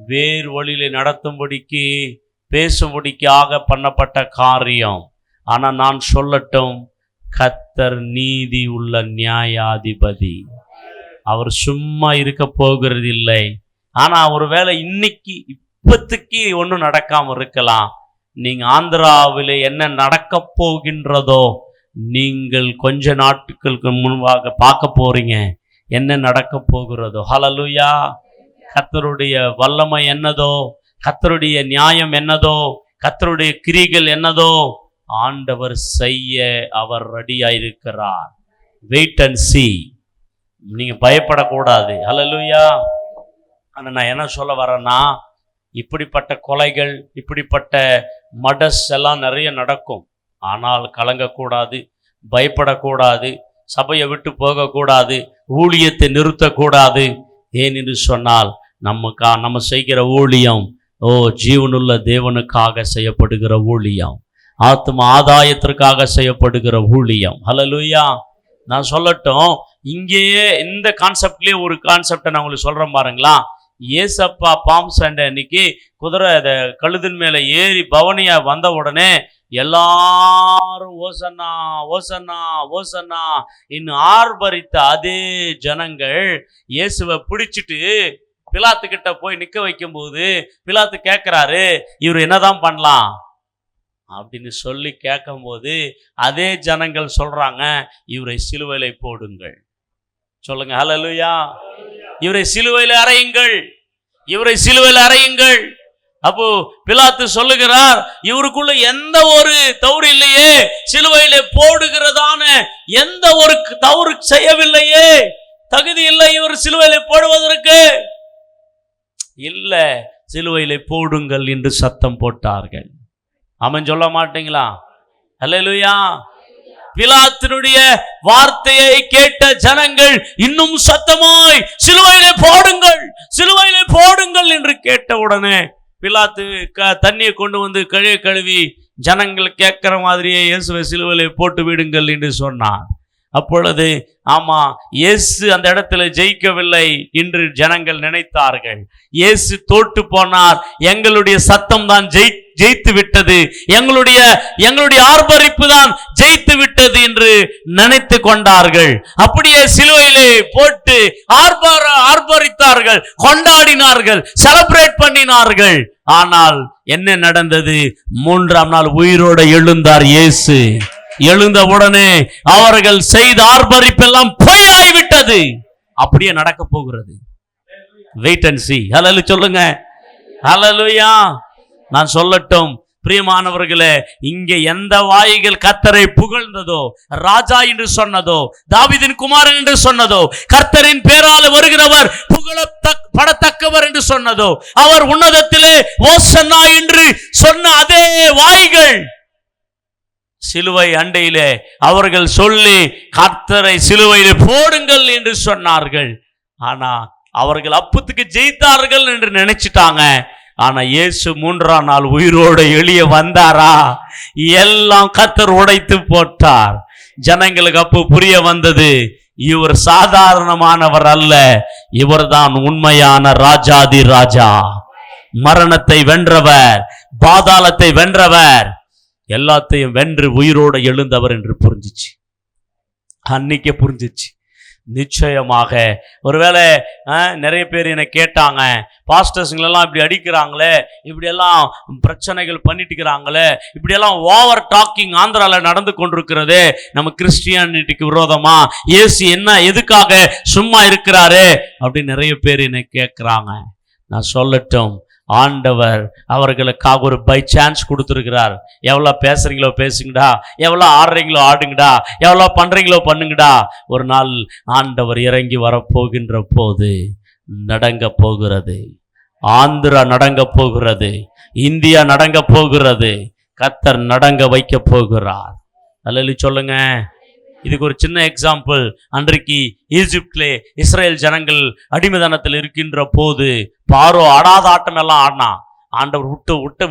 வேறு வழியில நடத்தும்படிக்கு பேசும்படிக்காக பண்ணப்பட்ட காரியம். ஆனா நான் சொல்லட்டும், கர்த்தர் நீதி உள்ள நியாயாதிபதி. அவர் சும்மா இருக்க போகிறது இல்லை. ஆனா ஒருவேளை இன்னைக்கு இப்பத்துக்கு ஒன்றும் நடக்காம இருக்கலாம். நீங்க ஆந்திராவிலே என்ன நடக்க போகின்றதோ நீங்கள் கொஞ்ச நாட்களுக்கு முன்பாக பார்க்க போறீங்க. என்ன நடக்க போகிறதோ. ஹல்லேலூயா. கர்த்தருடைய வல்லமை என்னதோ, கர்த்தருடைய நியாயம் என்னதோ, கர்த்தருடைய கிரிகள் என்னதோ ஆண்டவர் செய்ய அவர் ரெடியா இருக்கிறார். Wait and see. நீங்க பயப்படக்கூடாது. ஹல்லேலூயா. ஆனா நான் என்ன சொல்ல வரேன்னா, இப்படிப்பட்ட கொலைகள், இப்படிப்பட்ட மடஸ் எல்லாம் நிறைய நடக்கும். ஆனால் கலங்கக்கூடாது, பயப்படக்கூடாது, சபையை விட்டு போகக்கூடாது, ஊழியத்தை நிறுத்தக்கூடாது. ஏன் என்று சொன்னால் நம்ம செய்கிற ஊழியம் ஜீவனுள்ள தேவனுக்காக செய்யப்படுகிற ஊழியம், ஆத்ம ஆதாயத்திற்காக செய்யப்படுகிற ஊழியம். ஹல்லேலூயா. நான் சொல்லட்டும், இங்கேயே இந்த கான்செப்ட்லேயே ஒரு கான்செப்டை நான் உங்களுக்கு சொல்கிறேன் பாருங்களா. ஏசப்பா பாம் சண்டே அன்னைக்கு குதிரை கழுதின் மேலே ஏறி பவனியா வந்த உடனே எல்லாரும் ஓசன்னா ஓசன்னா ஓசன்னா இன்னும் ஆர்ப்பரித்த அதே ஜனங்கள் இயேசுவை பிடிச்சிட்டு பிலாத்து கிட்ட போய் நிற்க வைக்கும் போது பிலாத்து கேட்கிறாரு, இவர் என்னதான் பண்ணலாம் அப்படின்னு சொல்லி கேட்கும்போது அதே ஜனங்கள் சொல்றாங்க, இவரை சிலுவையில போடுங்கள். சொல்லுங்க ஹல்லேலூயா. இவரை சிலுவையில அறையுங்கள், இவரை சிலுவையில அறையுங்கள். அப்போ பிலாத்து சொல்லுகிறார், இவருக்குள்ள எந்த ஒரு தவறு இல்லையே, சிலுவையிலே போடுகிறதான எந்த ஒரு தவறு செய்யவில்லையே, தகுதி இல்லை இவர் சிலுவையிலே போடுவதற்கு. இல்ல, சிலுவையிலே போடுங்கள் என்று சத்தம் போட்டார்கள். அவன் சொல்ல மாட்டீங்களா? ஹல்லேலூயா. பிலாத்தினுடைய வார்த்தையை கேட்ட ஜனங்கள் இன்னும் சத்தமாய் சிலுவையிலே போடுங்கள், சிலுவையிலே போடுங்கள் என்று கேட்ட உடனே பிலாத்து தண்ணியை கொண்டு வந்து கழுவி ஜனங்கள் கேட்கிற மாதிரியே இயேசுவை சிலுவையிலே போட்டு விடுங்கள் என்று சொன்னார். அப்பொழுது ஆமா, இயேசு அந்த இடத்துல ஜெயிக்கவில்லை என்று ஜனங்கள் நினைத்தார்கள். இயேசு தோட்டு போனார், எங்களுடைய சத்தம் தான் ஜெயித்து விட்டது, எங்களுடைய ஆர்ப்பரிப்பு தான் ஜெயித்து விட்டது என்று நினைத்து கொண்டார்கள். அப்படியே சிலுவையிலே போட்டு ஆர்ப்பரித்தார்கள், கொண்டாடினார்கள், செலிப்ரேட் பண்ணினார்கள். ஆனால் என்ன நடந்தது? 3ஆம் நாள் உயிரோடு எழுந்தார் இயேசு. எழுந்த உடனே அவர்கள் செய்த ஆர்ப்பரிப்பெல்லாம் பொய்யாய்விட்டது. அப்படியே நடக்க போகிறது. Wait and see. ஹல்லேலூயா சொல்லுங்க. ஹல்லேலூயா. நான் சொல்லட்டும் பிரியமானவர்களே, இங்கே எந்த வாய்கள் கர்த்தரை புகழ்ந்ததோ, ராஜா என்று சொன்னதோ, தாவீதின் குமாரன் என்று சொன்னதோ, கர்த்தரின் பேரால் வருகிறவர் படத்தக்கவர் என்று சொன்னதோ, அவர் உன்னதத்திலே ஓசன்னா என்று சொன்ன அதே வாய்கள் சிலுவை அண்டையிலே அவர்கள் சொல்லி கர்த்தரை சிலுவையிலே போடுங்கள் என்று சொன்னார்கள். ஆனா அவர்கள் அப்பத்துக்கு ஜெயித்தார்கள் என்று நினைச்சிட்டாங்க. ஆனா இயேசு 3ஆம் நாள் உயிரோடு எளிய வந்தாரா? எல்லாம் கர்த்தர் உடைத்து போட்டார். ஜனங்களுக்கு அப்போ புரிய வந்தது, இவர் சாதாரணமானவர் அல்ல, இவர்தான் உண்மையான ராஜாதி ராஜா, மரணத்தை வென்றவர், பாதாளத்தை வென்றவர், எல்லாத்தையும் வென்று உயிரோடு எழுந்தவர் என்று புரிஞ்சிச்சு. அன்னைக்கே புரிஞ்சிச்சு. நிச்சயமாக ஒருவேளை நிறைய பேர் என்னை கேட்டாங்க, பாஸ்டர்ஸுங்களெல்லாம் இப்படி அடிக்கிறாங்களே, இப்படியெல்லாம் பிரச்சனைகள் பண்ணிட்டு இருக்கிறாங்களே, இப்படியெல்லாம் ஓவர் டாக்கிங் ஆந்திராவில் நடந்து கொண்டிருக்கிறது, நம்ம கிறிஸ்டியானிட்டிக்கு விரோதமா? இயேசு என்ன எதுக்காக சும்மா இருக்கிறாரு அப்படின்னு நிறைய பேர் என்னை கேட்குறாங்க. நான் சொல்லட்டும், ஆண்டவர் அவர்களுக்காக ஒரு பை சான்ஸ் கொடுத்துருக்கிறார். எவ்வளோ பேசுறீங்களோ பேசுங்கடா, எவ்வளோ ஆடுறீங்களோ ஆடுங்கடா, எவ்வளோ பண்றீங்களோ பண்ணுங்கடா. ஒரு நாள் ஆண்டவர் இறங்கி வரப்போகின்ற போது நடங்க போகிறது. ஆந்திரா நடங்க போகிறது, இந்தியா நடங்க போகிறது, கர்த்தர் நடங்க வைக்க போகிறார். அல்லேலூயா சொல்லுங்க. இதுக்கு ஒரு சின்ன எக்ஸாம்பிள். அன்றைக்கு ஈஜிப்ட்லே இஸ்ரேல் ஜனங்கள் அடிமைதனத்தில் இருக்கின்ற போது பாரோ ஆடாத ஆட்டம் எல்லாம் ஆடினான். ஆண்டவர்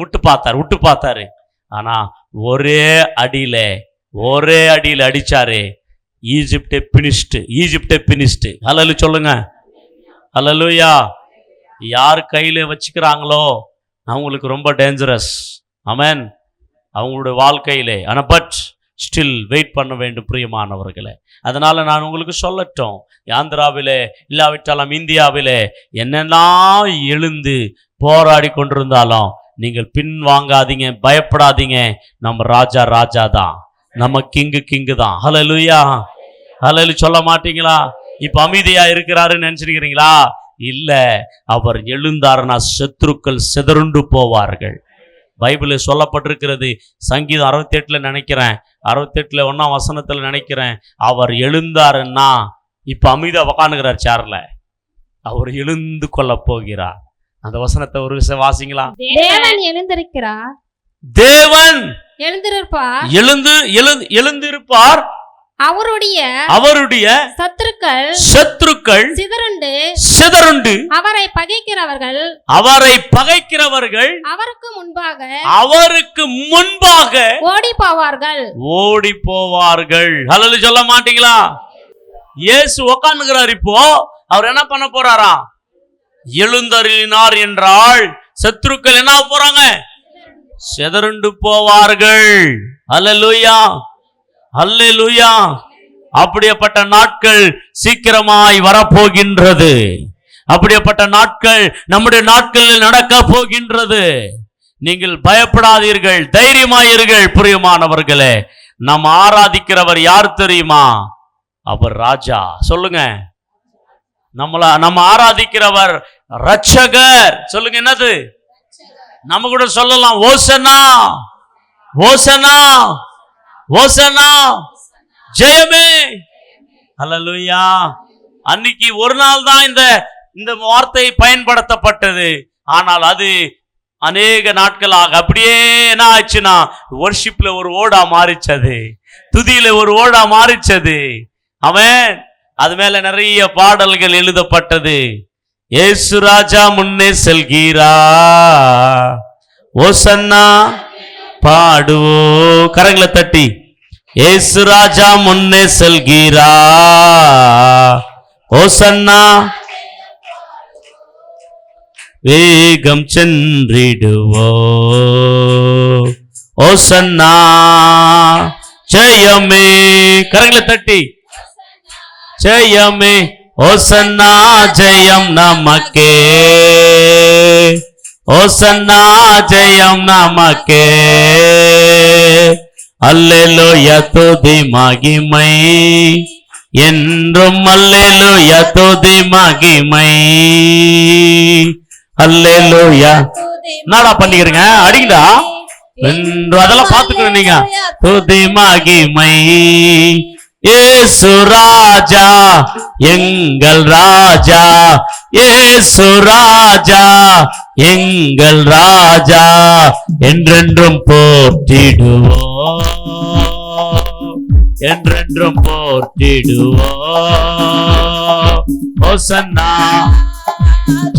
விட்டு பார்த்தாரு. ஆனா ஒரே அடியில அடிச்சாரு. ஈஜிப்டே பினிஷ்டு. அல்லேலூயா சொல்லுங்க. அல்லேலூயா. யார் கையில வச்சுக்கிறாங்களோ அவங்களுக்கு ரொம்ப டேஞ்சரஸ். ஆமென். அவங்களுடைய வாழ்க்கையிலே பட் ஸ்டில் வெயிட் பண்ண வேண்டும் பிரியமானவர்களே. அதனால நான் உங்களுக்கு சொல்லட்டும், ஆந்திராவிலே இல்லாவிட்டாலும் இந்தியாவிலே என்னெல்லாம் எழுந்து போராடி கொண்டிருந்தாலும் நீங்கள் பின் வாங்காதீங்க, பயப்படாதீங்க. நம்ம ராஜா ராஜா தான், நம்ம கிங்கு தான். ஹல்லேலூயா. ஹல்லேலூயா சொல்ல மாட்டீங்களா? இப்ப அமைதியா இருக்கிறாருன்னு நினைச்சிருக்கிறீங்களா? இல்ல, அவர் எழுந்தாருன்னா சத்துருக்கள் சிதறுண்டு போவார்கள். பைபிளில் சொல்லப்பட்டிருக்கிறது. சங்கீதம் 68 நினைக்கிறேன், 68 1ஆம் வசனத்துல நினைக்கிறேன், அவர் எழுந்தாருன்னா இப்ப அமைதியா உக்காந்துக்கிறார் சேர்ல, அவர் எழுந்து கொள்ள போகிறார். அந்த வசனத்தை ஒரு விஷயம் வாசிங்களா? தேவன் எழுந்திருக்கிறார், தேவன் எழுந்திருப்பார், அவருடைய சத்துருக்கள் சிதறுண்டு அவரை பகைக்கிறவர்கள் அவருக்கு முன்பாக ஓடி போவார்கள். ஹல்லேலூயா சொல்ல மாட்டீங்களா? இயேசு உட்கார்ந்துகிறார். இப்போ அவர் என்ன பண்ண போறாரா? எழுந்தருளினார் என்றால் சத்துருக்கள் என்ன போறாங்க? சிதறுண்டு போவார்கள். ஹல்லேலூயா. அல்லேலூயா. அப்படிப்பட்ட நாட்கள் சீக்கிரமாய் வரப்போகின்றது. அப்படிப்பட்ட நாட்கள் நம்முடைய நாட்களில் நடக்க போகின்றது. நீங்கள் பயப்படாதீர்கள், தைரியமாயிருங்கள் பிரியமானவர்களே. நாம் ஆராதிக்கிறவர் யார் தெரியுமா? அவர் ராஜா. சொல்லுங்க, நம்ம ஆராதிக்கிறவர் ரட்சகர். சொல்லுங்க, என்னது? நம்ம கூட சொல்லலாம், ஓசன்னா ஓசன்னா ஓசன்னா, ஜெயமே. ஹல்லேலூயா. அன்னைக்கு ஒரு நாள் தான் இந்த வார்த்தை பயன்படுத்தப்பட்டது. ஆனால் அது அநேக நாட்களாக அப்படியே என்ன ஆச்சுன்னா வர்ஷிப்ல ஒரு ஓடா மாறிச்சது, துதியில ஒரு ஓடா மாறிச்சது. அவன் அது மேல நிறைய பாடல்கள் எழுதப்பட்டது. இயேசு ராஜா முன்னே செல்கிறா, ஓசன்னா பாடுவோ. கரங்களை தட்டி, இயேசு ராஜா முன்னே செல்கிறா, ஓசன்னா வேகம் சென்றிடுவோ, ஓசன்னா ஜெயமே. கரங்களை தட்டி, ஜெயமே, ஓசன்னா ஜெயம் நமக்கே, ஓசன்னா ஜெயம் நமக்கே. அல்லேலூயா துதி மகிமை என்றும், அல்லேலூயா துதி மகிமை. அல்லேலூயா. என்னடா பண்ணிக்கிறீங்க? அடிங்கடா என்று அதெல்லாம் பார்த்துக்கணும் நீங்க. துதி மகிமை. இயேசு ராஜா எங்கள் ராஜா, இயேசு ராஜா எங்கள் ராஜா, என்றென்றும் போற்றிடுவோம், என்றென்றும் போற்றிடுவோம். ஓசன்னா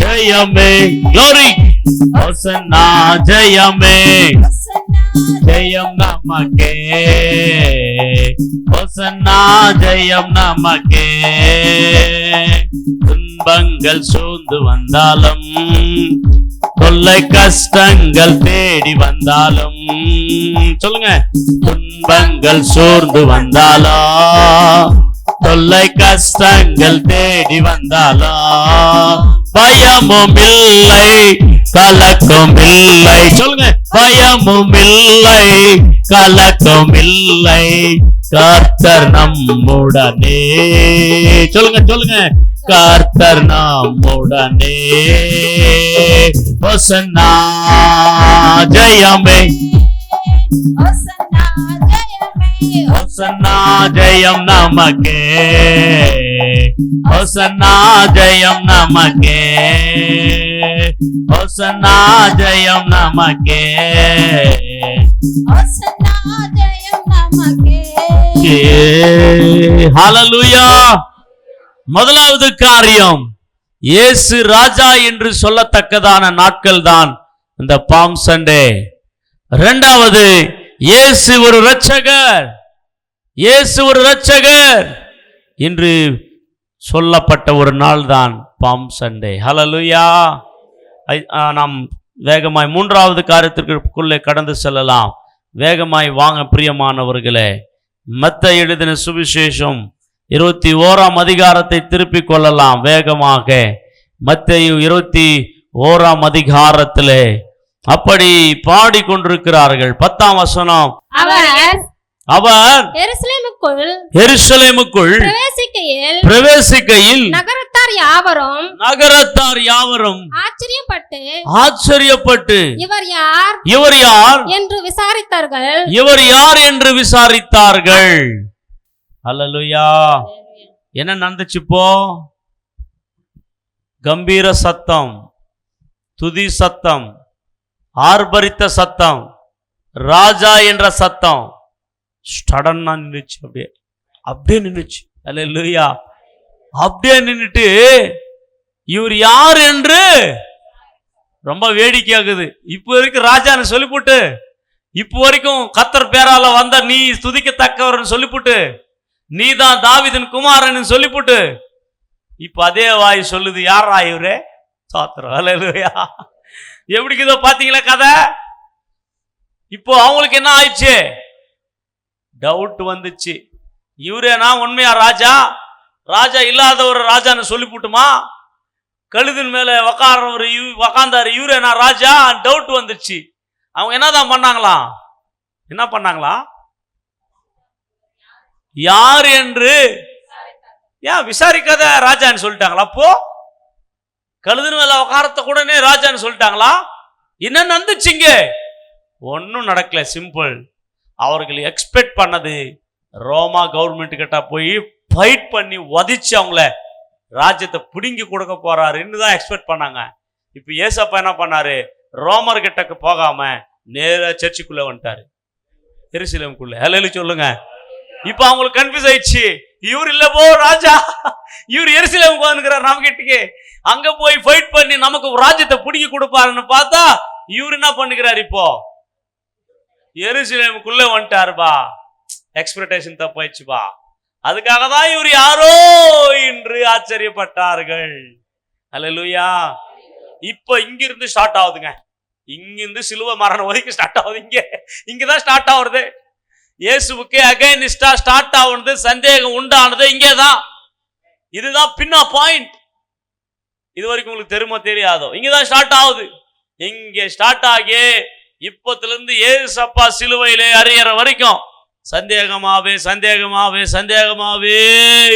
ஜெயமே, glory. ஓசன்னா ஜெயமே, ஜெயம் நமக்கே, ஓசன்னா ஜெயம் நமக்கே. துன்பங்கள் சூழ்ந்து வந்தாலும், தொல்லை கஷ்டங்கள் தேடி வந்தாலும், சொல்லுங்க, துன்பங்கள் சூழ்ந்து வந்தாலும், தொல்லை கஷ்டங்கள் தேடி வந்தாலும், பயமும் இல்லை கலக்கம் இல்லை. சொல்லுங்க, பயமும் இல்லை கலக்கம் இல்லை, கர்த்தர் நம்முடனே. சொல்லுங்க சொல்லுங்க, கர்த்தர் நம்முடனே. ஓசன்னா ஜெயமே, ஓசன்னா ஜெயம் நமக்கே, ஓசன்னா ஜெயம் நமக்கே, ஓசன்னா ஜெயம் நமக்கே, ஹல்லேலூயா. முதலாவது காரியம், இயேசு ராஜா என்று சொல்லத்தக்கதான நாட்கள் தான் இந்த பாம் சண்டே. இரண்டாவது, இயேசு ஒரு இரட்சகர், இயேசு ஒரு இரட்சகர் என்று சொல்லப்பட்ட ஒரு நாள் தான் பாம் சண்டே. ஹல்லேலூயா. நாம் வேகமாய் மூன்றாவது காரியத்திற்குள்ளே கடந்து செல்லலாம். வேகமாய் வாங்க பிரியமானவர்களே. மத்தேயு எழுதின சுவிசேஷம் 21ஆம் அதிகாரத்தை திருப்பிக் கொள்ளலாம் வேகமாக. மத்தேயு 21ஆம் அதிகாரத்திலே அப்படி பாடிக்கொண்டிருக்கிறார்கள். 10ஆம் வசனம். அவர் எருசலேமுக்குள் பிரவேசிக்கையில் நகரத்தார் யாவரும் ஆச்சரியப்பட்டு இவர் யார் என்று விசாரித்தார்கள். அல்லேலூயா. என்ன நடந்துச்சு இப்போ? கம்பீர சத்தம், துதி சத்தம், ஆர்ப்பரித்த சத்தம், ராஜா என்ற சத்தம் ஸ்டடன்னா நின்றுச்சு. அப்படியே நின்றுச்சு. அல்லேலூயா. அப்படியே நின்றுட்டு இவர் யார் என்று ரொம்ப வேடிக்கையாகுது. இப்போ வரைக்கும் ராஜான்னு சொல்லிவிட்டு, இப்போ வரைக்கும் கர்த்தர் பேரால வந்த நீ துதிக்கத்தக்கவர்னு சொல்லிவிட்டு, நீ தான் தாவீதின் குமாரன் சொல்லிவிட்டு, இப்ப அதே வாய் சொல்லுது யாரா இவரே? சாத்திரம். அல்லேலூயா. எப்படிக்குதோ பாத்தீங்களா கதை? இப்போ அவங்களுக்கு என்ன ஆயிடுச்சு? டவுட் வந்துச்சு. இவரேனா உண்மையா ராஜா? ராஜா இல்லாத ஒரு ராஜான்னு சொல்லிவிட்டுமா? கழுதின் மேல உக்காந்தாரு இவரேனா ராஜா? டவுட் வந்துச்சு. அவங்க என்னதான் பண்ணாங்களாம்? என்ன பண்ணாங்களா? யார் என்று ஏன் விசாரிக்காத ராஜான்னு சொல்லிட்டாங்களா? அப்போ கழுதின் மேல உக்காரத்த கூடனே ராஜான்னு சொல்லிட்டாங்களா? என்ன நடந்துச்சுங்க? ஒன்னும் நடக்கல. சிம்பிள். அவர்கள் எக்ஸ்பெக்ட் பண்ணது ரோமா கவர்மெண்ட் கிட்ட போய் ஃபைட் பண்ணி உதைச்சு அவங்கள ராஜ்யத்தை பிடுங்கி கொடுக்க போறாருன்னு தான் எக்ஸ்பெக்ட் பண்ணாங்க. இப்ப ஏசப்பா என்ன பண்ணாரு? ரோமர் கிட்டக்கு போகாம நேரா சர்ச்சுக்குள்ள வந்துட்டாரு, எருசலேமுக்குள்ள. ஹல்லேலூயா சொல்லுங்க. இப்ப அவங்களுக்கு கன்ஃபியூஸ் ஆயிடுச்சு. இவர் இல்ல போ ராஜா, இவர் எருசலேமுக்கு வந்துக்கிறார் நம்ம கிட்டக்கு. அங்க போய் ஃபைட் பண்ணி நமக்கு ராஜ்யத்தை பிடிங்கி கொடுப்பாருன்னு பார்த்தா இவர் என்ன பண்ணுகிறார்? இப்போ எருசலேமுக்குள்ள வந்துட்டாருபா. எக்ஸ்பெக்டேஷன் தப்பாயிடுச்சுபா. அதுக்காக தான் இவர் யாரோ என்று ஆச்சரியப்பட்டார்கள். அல்லேலூயா. இப்ப இங்கிருந்து ஸ்டார்ட் ஆகுதுங்க. இங்கிருந்து சிலுவை மரணம் வரைக்கும் ஸ்டார்ட் ஆகுது. இங்கதான் ஸ்டார்ட் ஆகுறது. இயேசுவுக்கு அகைனிஸ்டா ஸ்டார்ட் ஆகுது. சந்தேகம் உண்டானது இங்கேதான். இதுதான் பின்னா பாயிண்ட். இது வரைக்கும் உங்களுக்கு தெரியுமோ தெரியாதோ? இங்கதான் ஸ்டார்ட் ஆகுது. இங்க ஸ்டார்ட் ஆகி இப்பத்துல இருந்து ஏசப்பா சிலுவையிலே அறியற வரைக்கும் சந்தேகமாவே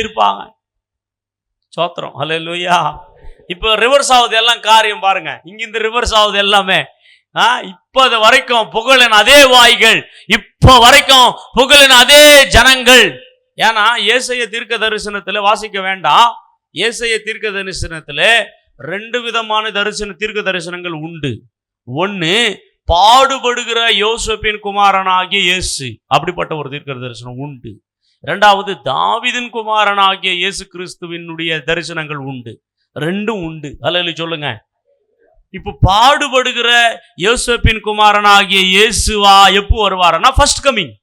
இருப்பாங்க. சோத்திரம். அல்லேலூயா. இப்ப ரிவர்ஸ் ஆகுது எல்லாம் காரியம் பாருங்க. இங்கிருந்து ரிவர்ஸ் ஆகுது எல்லாமே. இப்போது வரைக்கும் புகழின் அதே வாய்கள், இப்போ வரைக்கும் புகழின் அதே ஜனங்கள். ஏன்னா ஏசாயா தீர்க்க தரிசனத்துல வாசிக்க வேண்டாம். ஏசாயா தீர்க்க தரிசனத்துல 2 விதமான தீர்க்க தரிசனங்கள் உண்டு. ஒன்னு பாடுபடுகிற யோசேப்பின் குமாரனாகிய இயேசு, அப்படிப்பட்ட ஒரு தீர்க்க தரிசனம் உண்டு. 2வது தாவீதின் குமாரனாகிய இயேசு கிறிஸ்துவினுடைய தரிசனங்கள் உண்டு. 2ம் உண்டு. அல்லேலூயா சொல்லுங்க. இப்ப பாடுபடுகிற யோசேப்பின் குமாரனாகிய இயேசுவா எப்போ வருவாருன்னா ஃபர்ஸ்ட் கமிங்.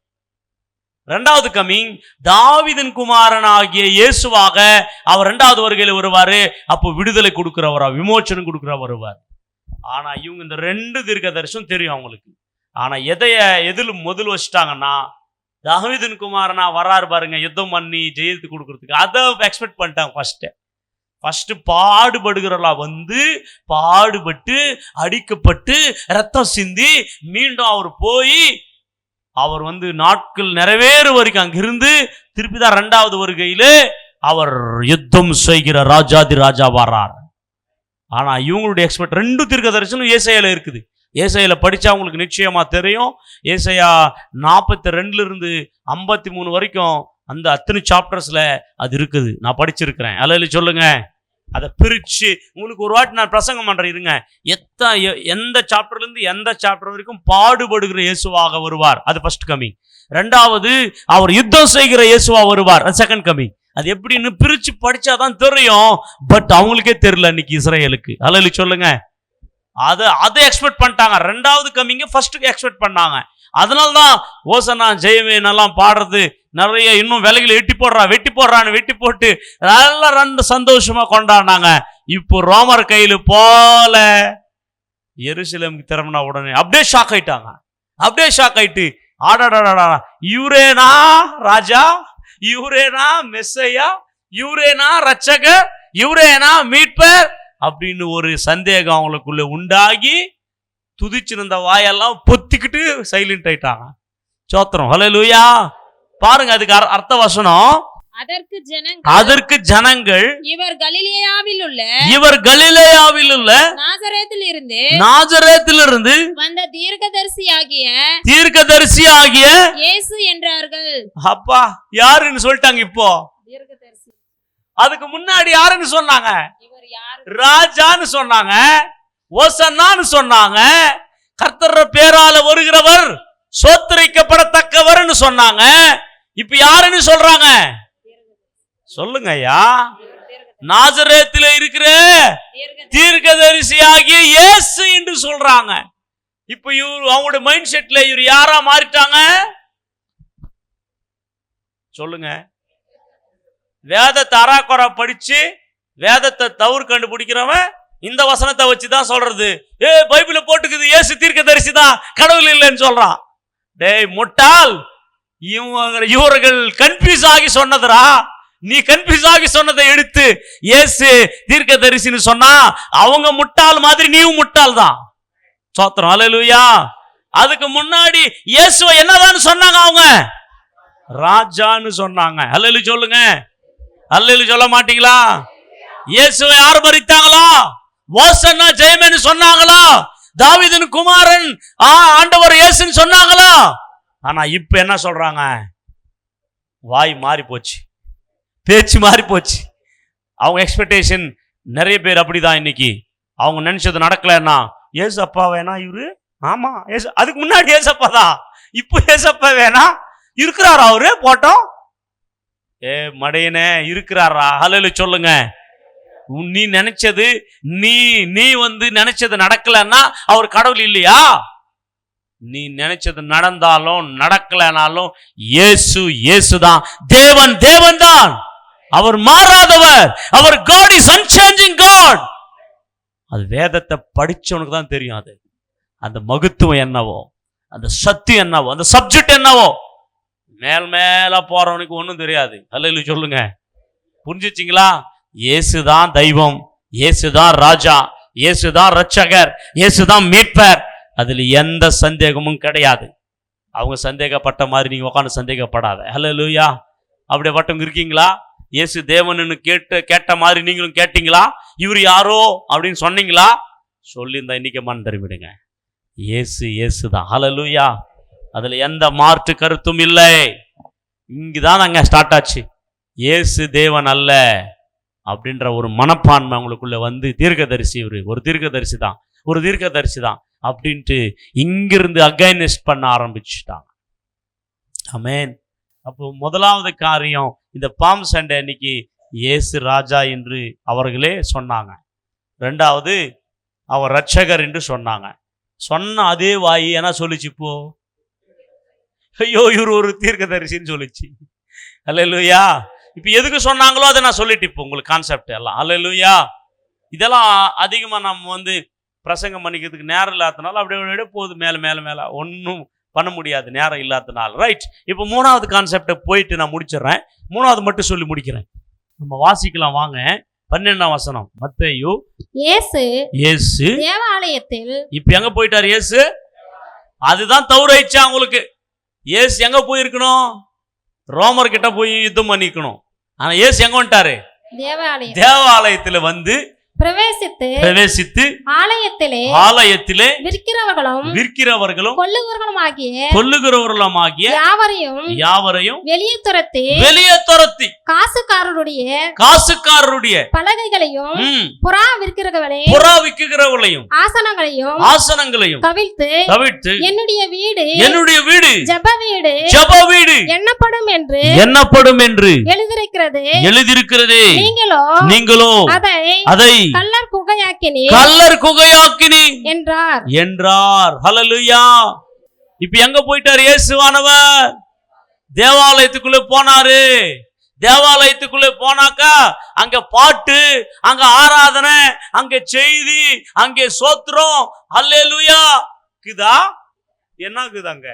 2வது கமிங் தாவீதின் குமாரனாகிய இயேசுவாக அவர் 2வது வருகையில வருவாரு. அப்போ விடுதலை கொடுக்கிறவரா, விமோச்சனம் கொடுக்கிறவரா வருவார். ஆனா இவங்க இந்த 2 தீர்க்க தரிசனம் தெரியும் அவங்களுக்கு. ஆனா எதில் முதல் வச்சுட்டாங்கன்னா தாவீதின் குமாரனா வராரு பாருங்க, யுத்தம் பண்ணி ஜெயித்து கொடுக்கறதுக்கு. அதை எக்ஸ்பெக்ட் பண்ணிட்டாங்க. ஃபர்ஸ்ட் பாடுபடுகிறவர்களா வந்து பாடுபட்டு அடிக்கப்பட்டு ரத்தம் சிந்தி மீண்டும் அவர் போய் அவர் வந்து நாட்கள் நிறைவேறு வரைக்கும் அங்கிருந்து திருப்பி தான் 2வது வருகையில அவர் யுத்தம் செய்கிற ராஜாதி ராஜா வர்றார். ஆனா இவங்களுடைய எக்ஸ்பெக்ட் 2 தீர்க்க தரிசனம் ஏசாயால இருக்குது. ஏசாயால படிச்சா உங்களுக்கு நிச்சயமா தெரியும். ஏசாயா 42 இருந்து 53 வரைக்கும் அந்த அத்தனை சாப்டர்ஸ்ல அது இருக்குது. நான் படிச்சிருக்கிறேன். அல்லேலூயா சொல்லுங்க. அதை பிரிச்சு உங்களுக்கு ஒரு வாட்டி நான் பிரசங்கம் பண்றேன். இருங்க. எந்த சாப்டர்ல இருந்து எந்த சாப்டர் வரைக்கும் பாடுபடுகிற இயேசுவாக வருவார், அது ஃபர்ஸ்ட் கமிங். 2வது அவர் யுத்தம் செய்கிற இயேசுவா வருவார், அது செகண்ட் கமிங். அது எப்படின்னு பிரிச்சு படிச்சாதான் தெரியும். பட் அவங்களுக்கே தெரியல இன்னைக்கு இஸ்ரேலுக்கு. அல்லேலூயா சொல்லுங்க. அதை எக்ஸ்பெக்ட் பண்ணிட்டாங்க. 2வது கமிங்க ஃபர்ஸ்ட் எக்ஸ்பெக்ட் பண்ணாங்க. அதனால்தான் ஓசனா ஜெயமேன் எல்லாம் பாடுறது நிறைய இன்னும் விலைகளை வெட்டி போட்டு நல்லா ரெண்டு சந்தோஷமா கொண்டாடினாங்க. இப்போ ரோமர் கையில போல எருசலேமுக்கு திரும்பினா உடனே அப்படியே ஷாக் ஆயிட்டு ஆடாடாடா, இவரேனா ராஜா, இவரேனா மெஸ்ஸையா, இவரேனா ரட்சகர், இவரேனா மீட்பர் அப்படின்னு ஒரு சந்தேகம் அவங்களுக்குள்ள உண்டாகி துதிச்சிருந்த வாயெல்லாம் பொத்திக்கிட்டு சைலண்ட் ஆயிட்டாங்க. சோத்திரம், ஹல்லேலூயா. பாருங்க, அதுக்கு அர்த்த வசனம், அதற்கு ஜனங்கள் இவர் கலிலேயாவில் உள்ள நாசரேத்திலிருந்து வந்த தீர்க்கதரிசியாகிய இயேசு என்றார்கள். அப்பா, யாருன்னு சொல்லிட்டாங்க. இப்போ அதுக்கு முன்னாடி யாருன்னு சொன்னாங்க? ராஜான்னு சொன்னாங்க, ஓசன்னான்னு சொன்னாங்க, கர்த்தர் பேரால வருகிறவர் சோத்திரிக்கப்படத்தக்கவர்னு சொன்னாங்க. இப்ப யாருன்னு சொல்றாங்க? சொல்லுங்க ஐயா. நாசரேத்தில இருக்கிற தீர்க்கதரிசியாகிய இயேசு என்று சொல்றாங்க. இப்ப இவர் அவங்களுடைய மைண்ட் செட்ல இவர் யாரா மாறிட்டாங்க? சொல்லுங்க. வேதத்தை அராக்குறை படிச்சு வேதத்தை தவறு கண்டுபிடிக்கிறவன் இந்த வசனத்தை வச்சுதான் சொல்றது, பைபிள போட்டுக்குது இயேசு தீர்க்கதரிசி தான், கடவுள் இல்லைன்னு சொல்றான். டேய் முட்டாள், இவர்கள் கன்ஃபியூஸ் ஆகி சொன்னதுரா. நீ கன்ஃபியூஸ் ஆகி சொன்னதை எடுத்து இயேசு தீர்க்கதரிசின்னு சொன்னா அவங்க முட்டாள் மாதிரி நீயும் முட்டாள் தான். சோத்திரம், ஹல்லேலூயா. அதுக்கு முன்னாடி இயேசுவை என்னதான் சொன்னாங்க? அவங்க ராஜான்னு சொன்னாங்க. ஹல்லேலூயா சொல்லுங்க. ஹல்லேலூயா சொல்ல மாட்டீங்களா? இயேசுவை யார் மரித்தாங்களா? ஓசன்னா ஜெயமேன்னு சொன்னாங்களா? தாவீதின் குமாரன் ஆண்டவர் இயேசுன்னு சொன்னாங்களா? ஆனா இப்ப என்ன சொல்றாங்க? வாய் மாறி போச்சு, பேச்சு மாறி போச்சு. அவங்க எக்ஸ்பெக்டேஷன், நிறைய பேர் அப்படிதான் இன்னைக்கு. அவங்க நினைச்சது நடக்கலன்னா ஏசப்பா வேணா இவரு, ஆமா ஏசு, அதுக்கு முன்னாடி ஏசப்பா தான், இப்போ ஏசப்பா வேணா இருக்கிறாரா அவரு போட்டோம்? மடையனே இருக்கிறாரா? ஹல்லேலூயா சொல்லுங்க. நீ நினைச்சது நீ நினைச்சது நடக்கலன்னா அவர் கடவுள் இல்லையா? நீ நினைச்சது நடந்தாலும் நடக்கலனாலும் இயேசுதான். தேவன் தான். அவர் மாறாதவர். அவர் God is unchanging God. அது வேதத்தை படிச்சவனுக்கு தான் தெரியும். அது அந்த மகத்துவம் என்னவோ, அந்த சக்தி என்னவோ, அந்த சப்ஜெக்ட் என்னவோ. மேல போறவனுக்கு ஒன்றும் தெரியாது. ஹல்லேலூயா சொல்லுங்க. புரிஞ்சுச்சிங்களா? இயேசுதான் தெய்வம், இயேசுதான் ராஜா, இயேசுதான் ரட்சகர், இயேசுதான் மீட்பர். அதுல எந்த சந்தேகமும் கிடையாது. அவங்க சந்தேகப்பட்ட மாதிரி நீங்க உட்காந்து சந்தேகப்படாத. ஹல்லேலூயா. அப்படியே பட்டவங்க இருக்கீங்களா? இயேசு தேவன்னு கேட்ட மாதிரி நீங்களும் கேட்டீங்களா? இவர் யாரோ அப்படின்னு சொன்னீங்களா? சொல்லியிருந்தா இன்னைக்கு மண் தருவிடுங்க. இயேசுதான். ஹல்லேலூயா. அதுல எந்த மாற்று கருத்தும் இல்லை. இங்குதான் அங்க ஸ்டார்ட் ஆச்சு. இயேசு தேவன் அல்ல அப்படின்ற ஒரு மனப்பான்மை அவங்களுக்குள்ள வந்து தீர்க்கதரிசி, ஒரு தீர்க்கதரிசி தான் அப்படின்ட்டு இங்கிருந்து அகைனஸ்ட் பண்ண ஆரம்பிச்சுட்டாங்க. ஆமென். அப்போ முதலாவது காரியம், இந்த பாம் சண்டே அன்னைக்கு இயேசு ராஜா என்று அவர்களே சொன்னாங்க. ரெண்டாவது, அவர் ரட்சகர் என்று சொன்னாங்க. சொன்ன அதே வாய் என்ன சொல்லிச்சு? இப்போ ஐயோ இவர் ஒரு தீர்க்கதரிசின்னு சொல்லிச்சு. ஹல்லேலூயா. இப்போ எதுக்கு சொன்னாங்களோ அதை நான் சொல்லிட்டு இப்போ உங்களுக்கு கான்செப்ட் எல்லாம். ஹல்லேலூயா. இதெல்லாம் அதிகமாக நம்ம பிரசங்கம் பண்ணிக்கிறதுக்கு நேரம் இல்லாதனால அப்படியே போகுது மேலே ஒன்றும் பண்ண முடியாது, நேரம் இல்லாதனால. ரைட். இப்போ மூணாவது கான்செப்டை போயிட்டு நான் முடிச்சிடுறேன். மூணாவது மட்டும் சொல்லி முடிக்கிறேன். நம்ம வாசிக்கலாம் வாங்க. 12ஆம் வசனம். மத்தேயு. இயேசு தேவாலயத்தில். இப்ப எங்க போயிட்டார் இயேசு? அதுதான் தவறாயிடுச்சா உங்களுக்கு? இயேசு எங்க போயிருக்கணும்? ரோமர் கிட்ட போய் யுத்தம் பண்ணிக்கணும். ஆனா இயேசு எங்க வந்துட்டாரு? தேவாலயத்துல வந்து பிரவேசித்து ஆலயத்திலே விற்கிறவர்களும் கொல்லுகிறவர்களும் ஆகிய யாவரையும் வெளியே துரத்தி காசுக்காரருடைய பலகைகளையும் புறா விற்கிறவர்களையும் ஆசனங்களையும் தவிர்த்து என்னுடைய வீடு ஜெப வீடு எண்ணப்படும் என்று எழுதியிருக்கிறது. நீங்களோ அதை கல்லர் குகையாக்கினி என்றார். ஹல்லேலூயா. இப்ப எங்க போயிட்டார் இயேசுவானவர்? தேவாலயத்துக்குள்ள போனாரு. தேவாலயத்துக்குள்ள போனாக்கா அங்க பாட்டு, அங்க ஆராதனை, அங்க செய்தி, அங்கே சோத்திரம், அல்லேலூயா குதா. என்ன குதாங்க?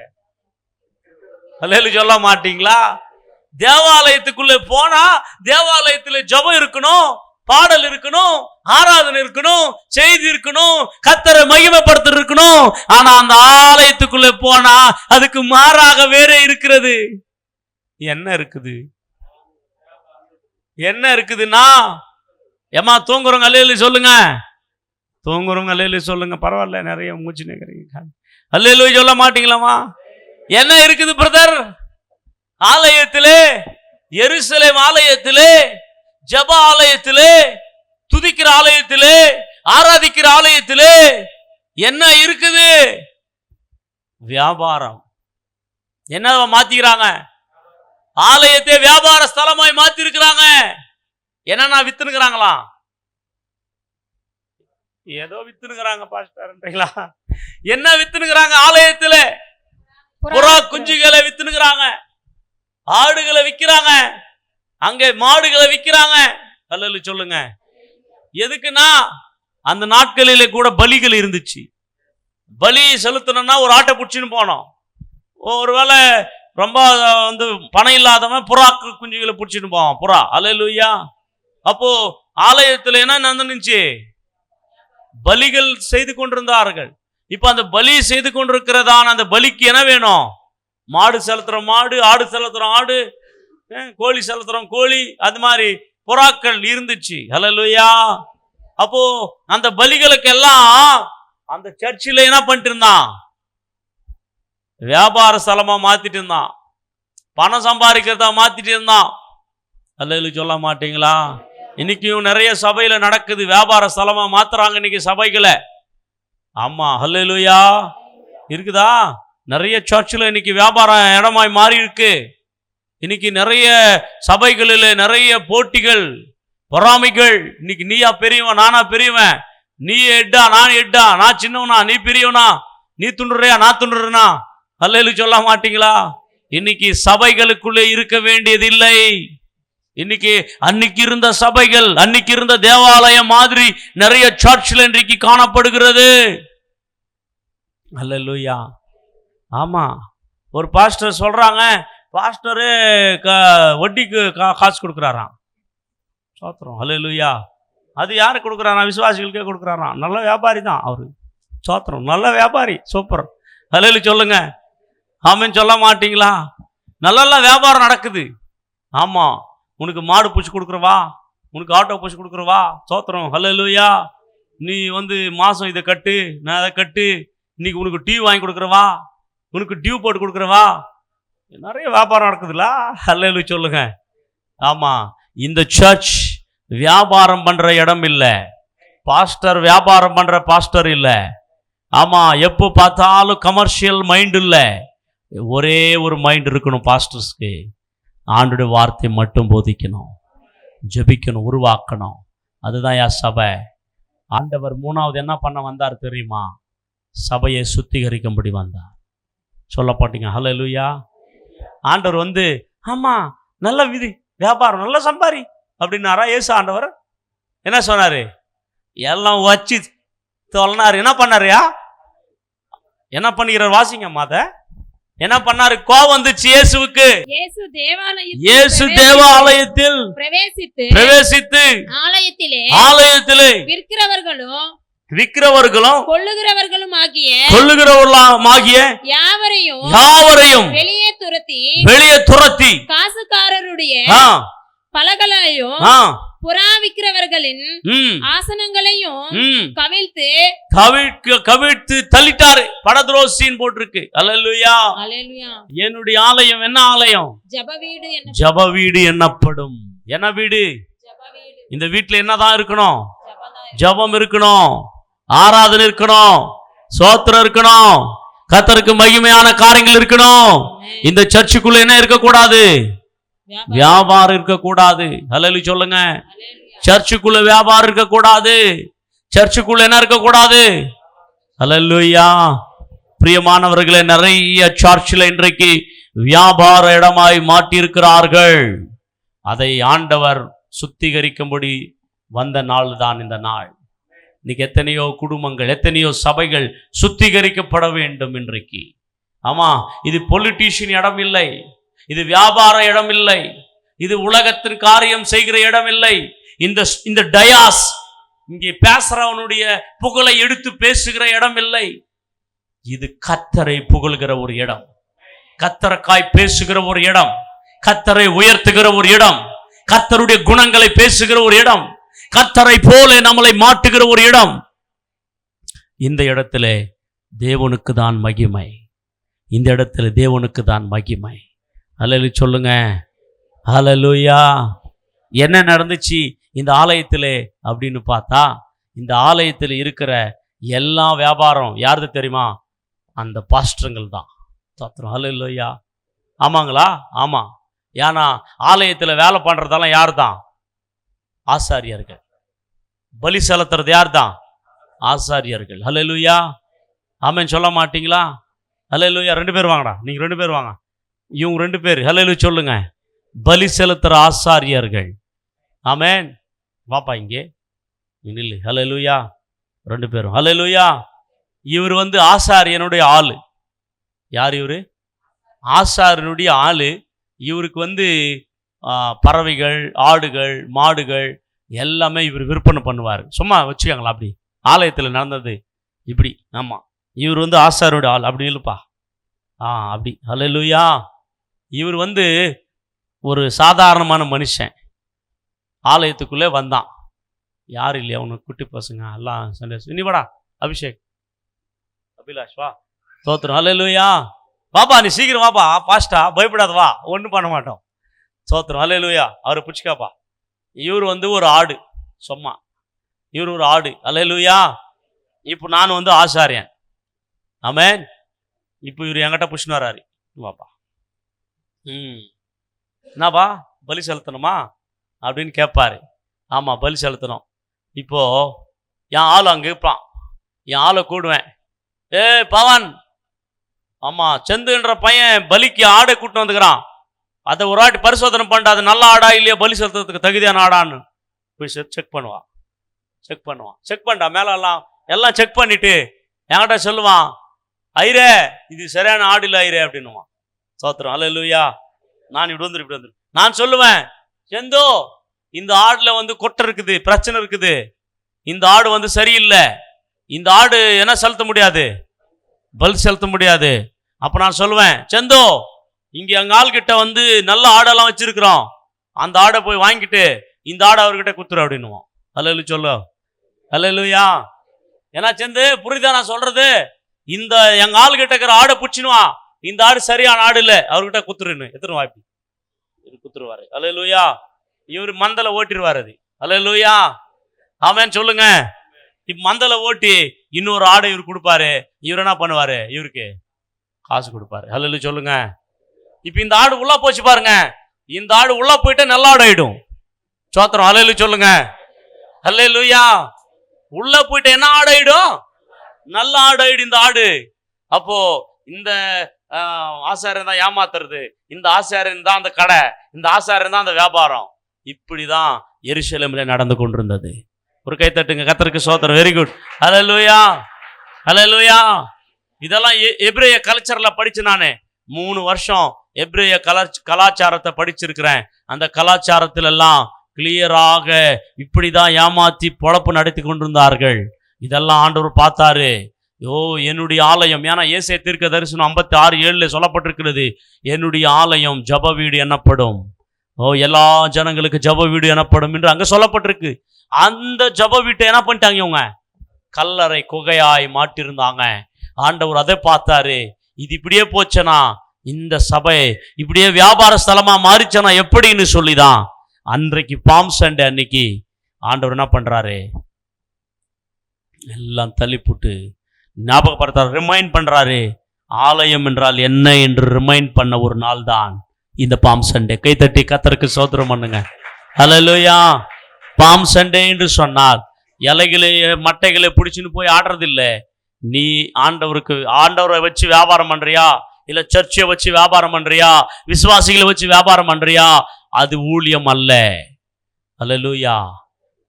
அல்லேலூயா சொல்ல மாட்டீங்களா? தேவாலயத்துக்குள்ள போனா தேவாலயத்துல ஜெபம் இருக்கணும், பாடல் இருக்கணும், ஆராதனை இருக்கணும், செய்தி இருக்கணும், கர்த்தரை மகிமைப்படுத்த இருக்கணும். ஆனா அந்த ஆலயத்துக்குள்ள போனா அதுக்கு மாறாக வேற இருக்கிறது. என்ன இருக்குது? என்ன இருக்குதுன்னா, ஏமா தூங்குறவங்க அல்லேலூயா சொல்லுங்க, தூங்குறவங்க அல்லேலூயா சொல்லுங்க. பரவாயில்ல, நிறைய மூச்சு நிக்கிறீங்க. அல்லேலூயா சொல்ல மாட்டீங்களாமா? என்ன இருக்குது பிரதர்? ஆலயத்திலே, எருசலேம் ஆலயத்திலே, ஜெப ஆலயத்திலே, துதிக்கிற ஆலயத்திலே, ஆராதிக்கிற ஆலயத்திலே என்ன இருக்குது? வியாபாரம். என்ன மாத்திக்கிறாங்க? ஆலயத்தை வியாபார ஸ்தலமாய் மாத்தி இருக்கிறாங்க. என்னன்னா வித்துனுக்குறாங்களா? ஏதோ வித்துனுக்குறாங்க பாஸ்டர்ன்றீங்களா? என்ன வித்துனுக்குறாங்க? ஆலயத்துல புறா குஞ்சுகளை வித்துனுக்குறாங்க, ஆடுகளை விற்கிறாங்க, அங்கே மாடுகளை விற்கிறாங்க. அல்லேலூயா சொல்லுங்க. எதுக்குன்னா அந்த நாட்களிலே கூட பலிகள் இருந்துச்சு. பலி செலுத்தணும்னா ஒரு ஆட்டை பிடிச்சின்னு போனோம். ஒருவேளை ரொம்ப பணம் இல்லாதவன் புறா குஞ்சுகளை பிடிச்சிட்டு போவான், புறா. அல்லேலூயா. அப்போ ஆலயத்துல என்ன நடந்துச்சு? பலிகள் செய்து கொண்டிருந்தார்கள். இப்ப அந்த பலி செய்து கொண்டிருக்கிறதான அந்த பலிக்கு என்ன வேணும்? மாடு செலுத்துறோம் மாடு, ஆடு செலுத்துறோம் ஆடு, கோழி செலுத்துறோம் கோழி, அது மாதிரி புறாக்கள் இருந்துச்சு. அல்லேலூயா. அப்போ அந்த பலிகளுக்கு எல்லாம் அந்த சர்ச்சில் என்ன பண்ணிட்டு இருந்தான்? வியாபார ஸ்தலமா மாத்திட்டு இருந்தான், பணம் சம்பாதிக்கிறதா மாத்திட்டு இருந்தான். அல்லேலூயா சொல்ல மாட்டீங்களா? இன்னைக்கும் நிறைய சபையில நடக்குது, வியாபார ஸ்தலமா மாத்துறாங்க இன்னைக்கு சபைகளை. ஆமா, அல்லேலூயா. இருக்குதா? நிறைய சர்ச்சில் இன்னைக்கு வியாபார இடமாய் மாறி இருக்கு. இன்னைக்கு நிறைய சபைகளில் நிறைய போட்டிகள், பொறாமைகள். இன்னைக்கு நீயா பெரியவன், நானா பெரியவன், நீ எட்டா நான் எட்டா, நான் சின்னவனா நீ பெரியவனா, நீ துண்டுறியா நான் துண்டுறனா. அல்லேலூயா சொல்ல மாட்டீங்களா? இன்னைக்கு சபைகளுக்குள்ளே இருக்க வேண்டியது இல்லை. இன்னைக்கு அன்னைக்கு இருந்த சபைகள், அன்னைக்கு இருந்த தேவாலயம் மாதிரி நிறைய சர்ச்சில் இன்றைக்கு காணப்படுகிறது. அல்லேலூயா. ஆமா, ஒரு பாஸ்டர் சொல்றாங்க, பாஸ்டரு வட்டிக்கு காசு கொடுக்குறாராம். சோத்திரம். அல்லேலூயா. அது யாரு கொடுக்குறாராம்? விசுவாசிகளுக்கே கொடுக்குறாராம். நல்ல வியாபாரி தான் அவரு. சோத்திரம். நல்ல வியாபாரி, சூப்பர். அல்லேலூயா சொல்லுங்க. ஆமென் சொல்ல மாட்டீங்களா? நல்ல வியாபாரம் நடக்குது. ஆமா, உனக்கு மாடு பூச்சி கொடுக்குறவா, உனக்கு ஆட்டோ பூச்சி கொடுக்குறவா. சோத்திரம். அல்லேலூயா. நீ மாசம் இதை கட்டு, நான் அதை கட்டு, இன்னைக்கு உனக்கு டியூ வாங்கி கொடுக்குறவா, உனக்கு டியூ போட்டு கொடுக்குறவா. நிறைய வியாபாரம் நடக்குதுல்ல. அல்லேலூயா சொல்லுங்க. ஆமா, இந்த சர்ச் வியாபாரம் பண்ற இடம் இல்ல, பாஸ்டர் வியாபாரம் பண்ற பாஸ்டர் இல்ல. ஆமா, எப்போ பார்த்தாலும் கமர்ஷியல் மைண்ட் இல்ல, ஒரே ஒரு மைண்ட் இருக்கணும் பாஸ்டர்ஸ்க்கு. ஆண்டோட வார்த்தை மட்டும் போதிக்கணும், ஜெபிக்கணும், உருவாக்கணும். அதுதான் யா சபை. ஆண்டவர் மூணாவது என்ன பண்ண வந்தார் தெரியுமா? சபையை சுத்திகரிக்கும்படி வந்தார். சொல்லப்பட்டீங்க. ஹல்லேலூயா. ஆண்டவர் ஆமா நல்ல விதி வியாபாரம் நல்ல சம்பாரி அப்படின்னாரா? ஏசு ஆண்டவர் என்ன சொன்னாரு? எல்லாம் வச்சு தொலைனாரு. என்ன பண்ணாருயா? என்ன பண்ணுகிறார்? வாசிங்க மாத. என்ன பண்ணாரு? கோபம் வந்துச்சு இயேசுவுக்கு. இயேசு தேவாலயத்தில் பிரவேசித்து ஆலயத்திலே விற்கிறவர்களும் கொள்ளுகிறவர்களும் ஆகிய யாவரையும் வெளியே துரத்தி காசுக்காரருடைய பலகளையும் புறா விற்கிறவர்களின் ஆசனங்களையும் கவிழ்த்து தள்ளிட்டாரு. படத்ரோசின்னு போட்டிருக்கு. அல்லேலூயா. என்னுடைய ஆலயம் என்ன ஆலயம்? ஜெப வீடு என்னப்படும். என்ன வீடு? இந்த வீட்டுல என்னதான் இருக்கணும்? ஜெபம் இருக்கணும், ஆராதனை இருக்கணும், சோத்திரம் இருக்கணும், கர்த்தருக்கு மகிமையான காரியங்கள் இருக்கணும். இந்த சர்ச்சுக்குள்ள என்ன இருக்கக்கூடாது? வியாபாரம் இருக்கக்கூடாது. அல்லேலூயா சொல்லுங்க. சர்ச்சுக்குள்ள வியாபாரம் இருக்கக்கூடாது. சர்ச்சுக்குள்ள என்ன இருக்கக்கூடாது? அல்லேலூயா. பிரியமானவர்களே, நிறைய சர்ச்சில் இன்றைக்கு வியாபார இடமாய் மாற்றியிருக்கிறார்கள். அதை ஆண்டவர் சுத்திகரிக்கும்படி வந்த நாள் தான் இந்த நாள். இன்னைக்கு எத்தனையோ குடும்பங்கள், எத்தனையோ சபைகள் சுத்திகரிக்கப்பட வேண்டும் இன்றைக்கு. ஆமா, இது பொலிட்டீஷியன் இடம் இல்லை, இது வியாபார இடம் இல்லை, இது உலகத்தின் காரியம் செய்கிற இடம் இல்லை. இந்த டயாஸ் இங்கே பேசுறவனுடைய புகழை எடுத்து பேசுகிற இடம் இல்லை. இது கர்த்தரை புகழ்கிற ஒரு இடம், கர்த்தருக்காய் பேசுகிற ஒரு இடம், கர்த்தரை உயர்த்துகிற ஒரு இடம், கர்த்தருடைய குணங்களை பேசுகிற ஒரு இடம், கர்த்தரை போல நம்மளை மாட்டுகிற ஒரு இடம். இந்த இடத்திலே தேவனுக்கு தான் மகிமை, இந்த இடத்துல தேவனுக்கு தான் மகிமை. அல்லேலூயா சொல்லுங்க, அல்லேலூயா. என்ன நடந்துச்சு இந்த ஆலயத்திலே அப்படின்னு பார்த்தா, இந்த ஆலயத்தில் இருக்கிற எல்லா வியாபாரம் யாருது தெரியுமா? அந்த பாஸ்டருங்கள் தான். அல்லேலூயா. ஆமாங்களா? ஆமா. ஏன்னா ஆலயத்தில் வேலை பண்றதெல்லாம் யார் தான்? ஆசாரியர்கள். பலி செலுத்துறது யார் தான்? ஆசாரியர்கள். அல்லேலூயா. ஆமென் சொல்ல மாட்டீங்களா? அல்லேலூயா. 2 பேர் வாங்கடா, நீங்க 2 பேர் வாங்க, இவங்க 2 பேர் அல்லேலூயா சொல்லுங்க. பலி செலுத்துற ஆசாரியர்கள். ஆமென். வாப்பா இங்கே நில்லு. அல்லேலூயா. 2 பேரும் அல்லேலூயா. இவர் ஆசாரியனுடைய ஆளு. யார் இவரு? ஆசாரியனுடைய ஆளு. இவருக்கு பறவைகள், ஆடுகள், மாடுகள் எல்லாமே இவர் விற்பனை பண்ணுவார். சும்மா வச்சுக்கோங்களா, அப்படி ஆலயத்தில் நடந்தது இப்படி. ஆமா, இவர் ஆசாரியனுடைய ஆள். அப்படி இல்லப்பா, அப்படி. அல்லேலூயா. இவர் ஒரு சாதாரணமான மனுஷன். ஆலயத்துக்குள்ளே வந்தான். யார் இல்லையா உனக்கு? குட்டி பசங்க எல்லாம் சண்டே. நீ வாடா அபிஷேக், அபிலாஷ் வா. ஸ்தோத்திரம். அல்லேலூயா. வாப்பா, நீ சீக்கிரம் வாப்பா, பாஸ்டா, பயப்படாத வா, ஒன்றும் பண்ண மாட்டோம். ஸ்தோத்திரம். அல்லேலூயா. அவரை பிடிச்சிக்காப்பா. இவர் ஒரு ஆடு, சும்மா இவர் ஒரு ஆடு. அல்லேலூயா. இப்போ நான் ஆசாரியன். ஆமென். இப்போ இவர் என்கிட்ட புஷ்ணு வராரு. வாப்பா, என்னப்பா பலி செலுத்தணுமா அப்படின்னு கேட்பாரு. ஆமாம், பலி செலுத்தணும். இப்போ என் ஆள் அங்கே இருப்பான், என் ஆளை கூடுவேன். பவன், ஆமாம், செந்துன்ற பையன் பலிக்கு ஆடை கூட்டிட்டு வந்துக்கிறான், அதை ஒரு ஆட்டி பரிசோதனை பண்ணிட்டு அது நல்ல ஆடா இல்லையா, பலி செலுத்துறதுக்கு தகுதியான ஆடான்னு போய் செக் பண்ணுவான். செக் பண்ணா மேலே எல்லாம் செக் பண்ணிட்டு என்கிட்ட சொல்லுவான், ஐரே இது சரியான ஆடு இல்லை ஐரே அப்படின்னுவான். ஸ்தோத்திரம். அல்லேலூயா. நான் இப்படி வந்துரு. நான் சொல்லுவேன், செந்தோ இந்த ஆடுல கொட்டை இருக்குது, பிரச்சனை இருக்குது, இந்த ஆடு சரியில்லை, இந்த ஆடு என்ன செலுத்த முடியாது, பலி செலுத்த முடியாது. அப்ப நான் சொல்லுவேன், செந்தோ இங்க எங்க ஆள் கிட்ட நல்ல ஆடெல்லாம் வச்சிருக்கிறோம், அந்த ஆடை போய் வாங்கிட்டு இந்த ஆடை அவர்கிட்ட குத்துரு அப்படின்னுவோம். அல்லேலூயா சொல்லு. அல்லேலூயா. ஏன்னா செந்து புரியுதா நான் சொல்றது? இந்த எங்க ஆள் கிட்ட இருக்கிற ஆடை புடிச்சினுவான், இந்த ஆடு சரியான ஆடு இல்லை, அவர்கிட்ட குத்துருன்னு எத்தனை வாய்ப்பு குத்துருவாரு. அல்லேலூயா. இவர் மந்தல ஓட்டிடுவார் அது. அல்லேலூயா. ஆமென் சொல்லுங்க. இப்ப மந்தல ஓட்டி இன்னொரு ஆடை இவர் கொடுப்பாரு. இவர் என்ன பண்ணுவாரு? இவருக்கு காசு கொடுப்பாரு. அல்லேலூயா சொல்லுங்க. இப்ப இந்த ஆடு உள்ள போச்சு பாருங்க, இந்த ஆடு உள்ள போயிட்டு நல்ல ஆடு ஆயிடும். ஸ்தோத்திரம். அல்லேலூயா சொல்லுங்க. அல்லேலூயா. உள்ள போயிட்டு என்ன ஆடு ஆயிடும்? நல்ல ஆடு ஆயிடும் இந்த ஆடு. அப்போ இந்த ஆசாரியன் தான் ஏமாத்துறது, இந்த ஆசாரியன் தான் அந்த கடை, இந்த ஆசாரியன் தான் அந்த வியாபாரம். இப்படிதான் எருசலேமிலே நடந்து கொண்டிருந்தது. ஒரு கை தட்டுங்க கர்த்தருக்கு ஸ்தோத்திரம். Very good. அல்லேலூயா. அல்லேலூயா. இதெல்லாம் எபிரேய கல்ச்சர்ல படிச்சு நானு 3 வருஷம் எபிரேய கலாச்சாரத்தை படிச்சிருக்கிறேன். அந்த கலாச்சாரத்தில் எல்லாம் கிளியராக இப்படிதான் ஏமாத்தி பொழப்பு நடத்தி கொண்டிருந்தார்கள். இதெல்லாம் ஆண்டவர் பார்த்தாரு. என்னுடைய ஆலயம், ஏன்னா ஏசாயா தீர்க்கதரிசனம் 56:7 சொல்லப்பட்டிருக்கிறது, என்னுடைய ஆலயம் ஜப வீடு எனப்படும், எல்லா ஜனங்களுக்கு ஜப வீடு எனப்படும் என்று அங்க சொல்லப்பட்டிருக்கு. அந்த ஜப வீட்டை என்ன பண்ணிட்டாங்க இவங்க? கல்லறை குகையாய் மாட்டிருந்தாங்க. ஆண்டவர் அதை பார்த்தாரு. இது இப்படியே போச்சனா, இந்த சபை இப்படியே வியாபார ஸ்தலமா மாறிச்சனா எப்படின்னு சொல்லிதான் அன்றைக்கு பாம் சண்டே அன்னைக்கு ஆண்டவர் என்ன பண்றாரு, எல்லாம் தள்ளிப்புட்டு ஞாபகப்படுத்தாரு, ரிமைண்ட் பண்றாரு. ஆலயம் என்றால் என்ன என்று ரிமைண்ட் பண்ண ஒரு நாள் தான் இந்த பாம் சண்டே. கைத்தட்டி கர்த்தருக்கு ஸ்தோத்திரம் பண்ணுங்க. அல்லேலூயா. பாம் சண்டே என்று சொன்னால் இலைகளை மட்டைகளை பிடிச்சின்னு போய் ஆடுறது இல்லை. நீ ஆண்டவரை வச்சு வியாபாரம் பண்றியா, இல்ல சர்ச்சை வச்சு வியாபாரம் பண்றியா, விசுவாசிகளை வச்சு வியாபாரம் பண்றியா, அது ஊழியம் அல்ல. அல்லேலூயா.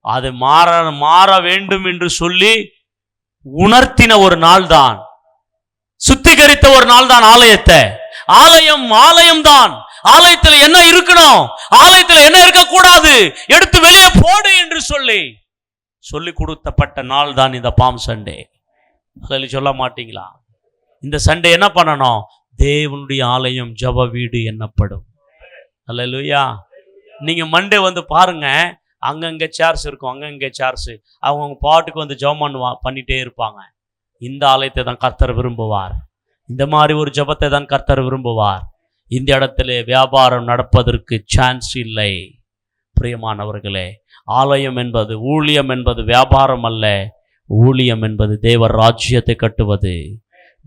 அது மாற வேண்டும் என்று சொல்லி உணர்த்தின ஒரு நாள் தான், சுத்திகரித்த ஒரு நாள் தான் ஆலயத்தை. ஆலயம் தான். ஆலயத்துல என்ன இருக்கணும், ஆலயத்துல என்ன இருக்கக்கூடாது, எடுத்து வெளியே போடு என்று சொல்லி கொடுத்தப்பட்ட நாள் தான் இந்த பாம் சண்டே. சொல்ல மாட்டீங்களா? இந்த சண்டே என்ன பண்ணணும்? தேவனுடைய ஆலயம் ஜெப வீடு என்னப்படும். அல்லேலூயா. நீங்க மண்டே வந்து பாருங்க, அங்கங்க சேர்ஸ் இருக்கும், அங்கங்க சேர்ஸ், அவங்க பாட்டுக்கு வந்து ஜெபம் பண்ணிட்டே இருப்பாங்க. இந்த ஆலயத்தை தான் கர்த்தர் விரும்புவார். இந்த மாதிரி ஒரு ஜெபத்தை தான் கர்த்தர் விரும்புவார். இந்த இடத்துல வியாபாரம் நடப்பதற்கு சான்ஸ் இல்லை. பிரியமானவர்களே, ஆலயம் என்பது, ஊழியம் என்பது வியாபாரம் அல்ல. ஊழியம் என்பது தேவர் ராஜ்யத்தை கட்டுவது.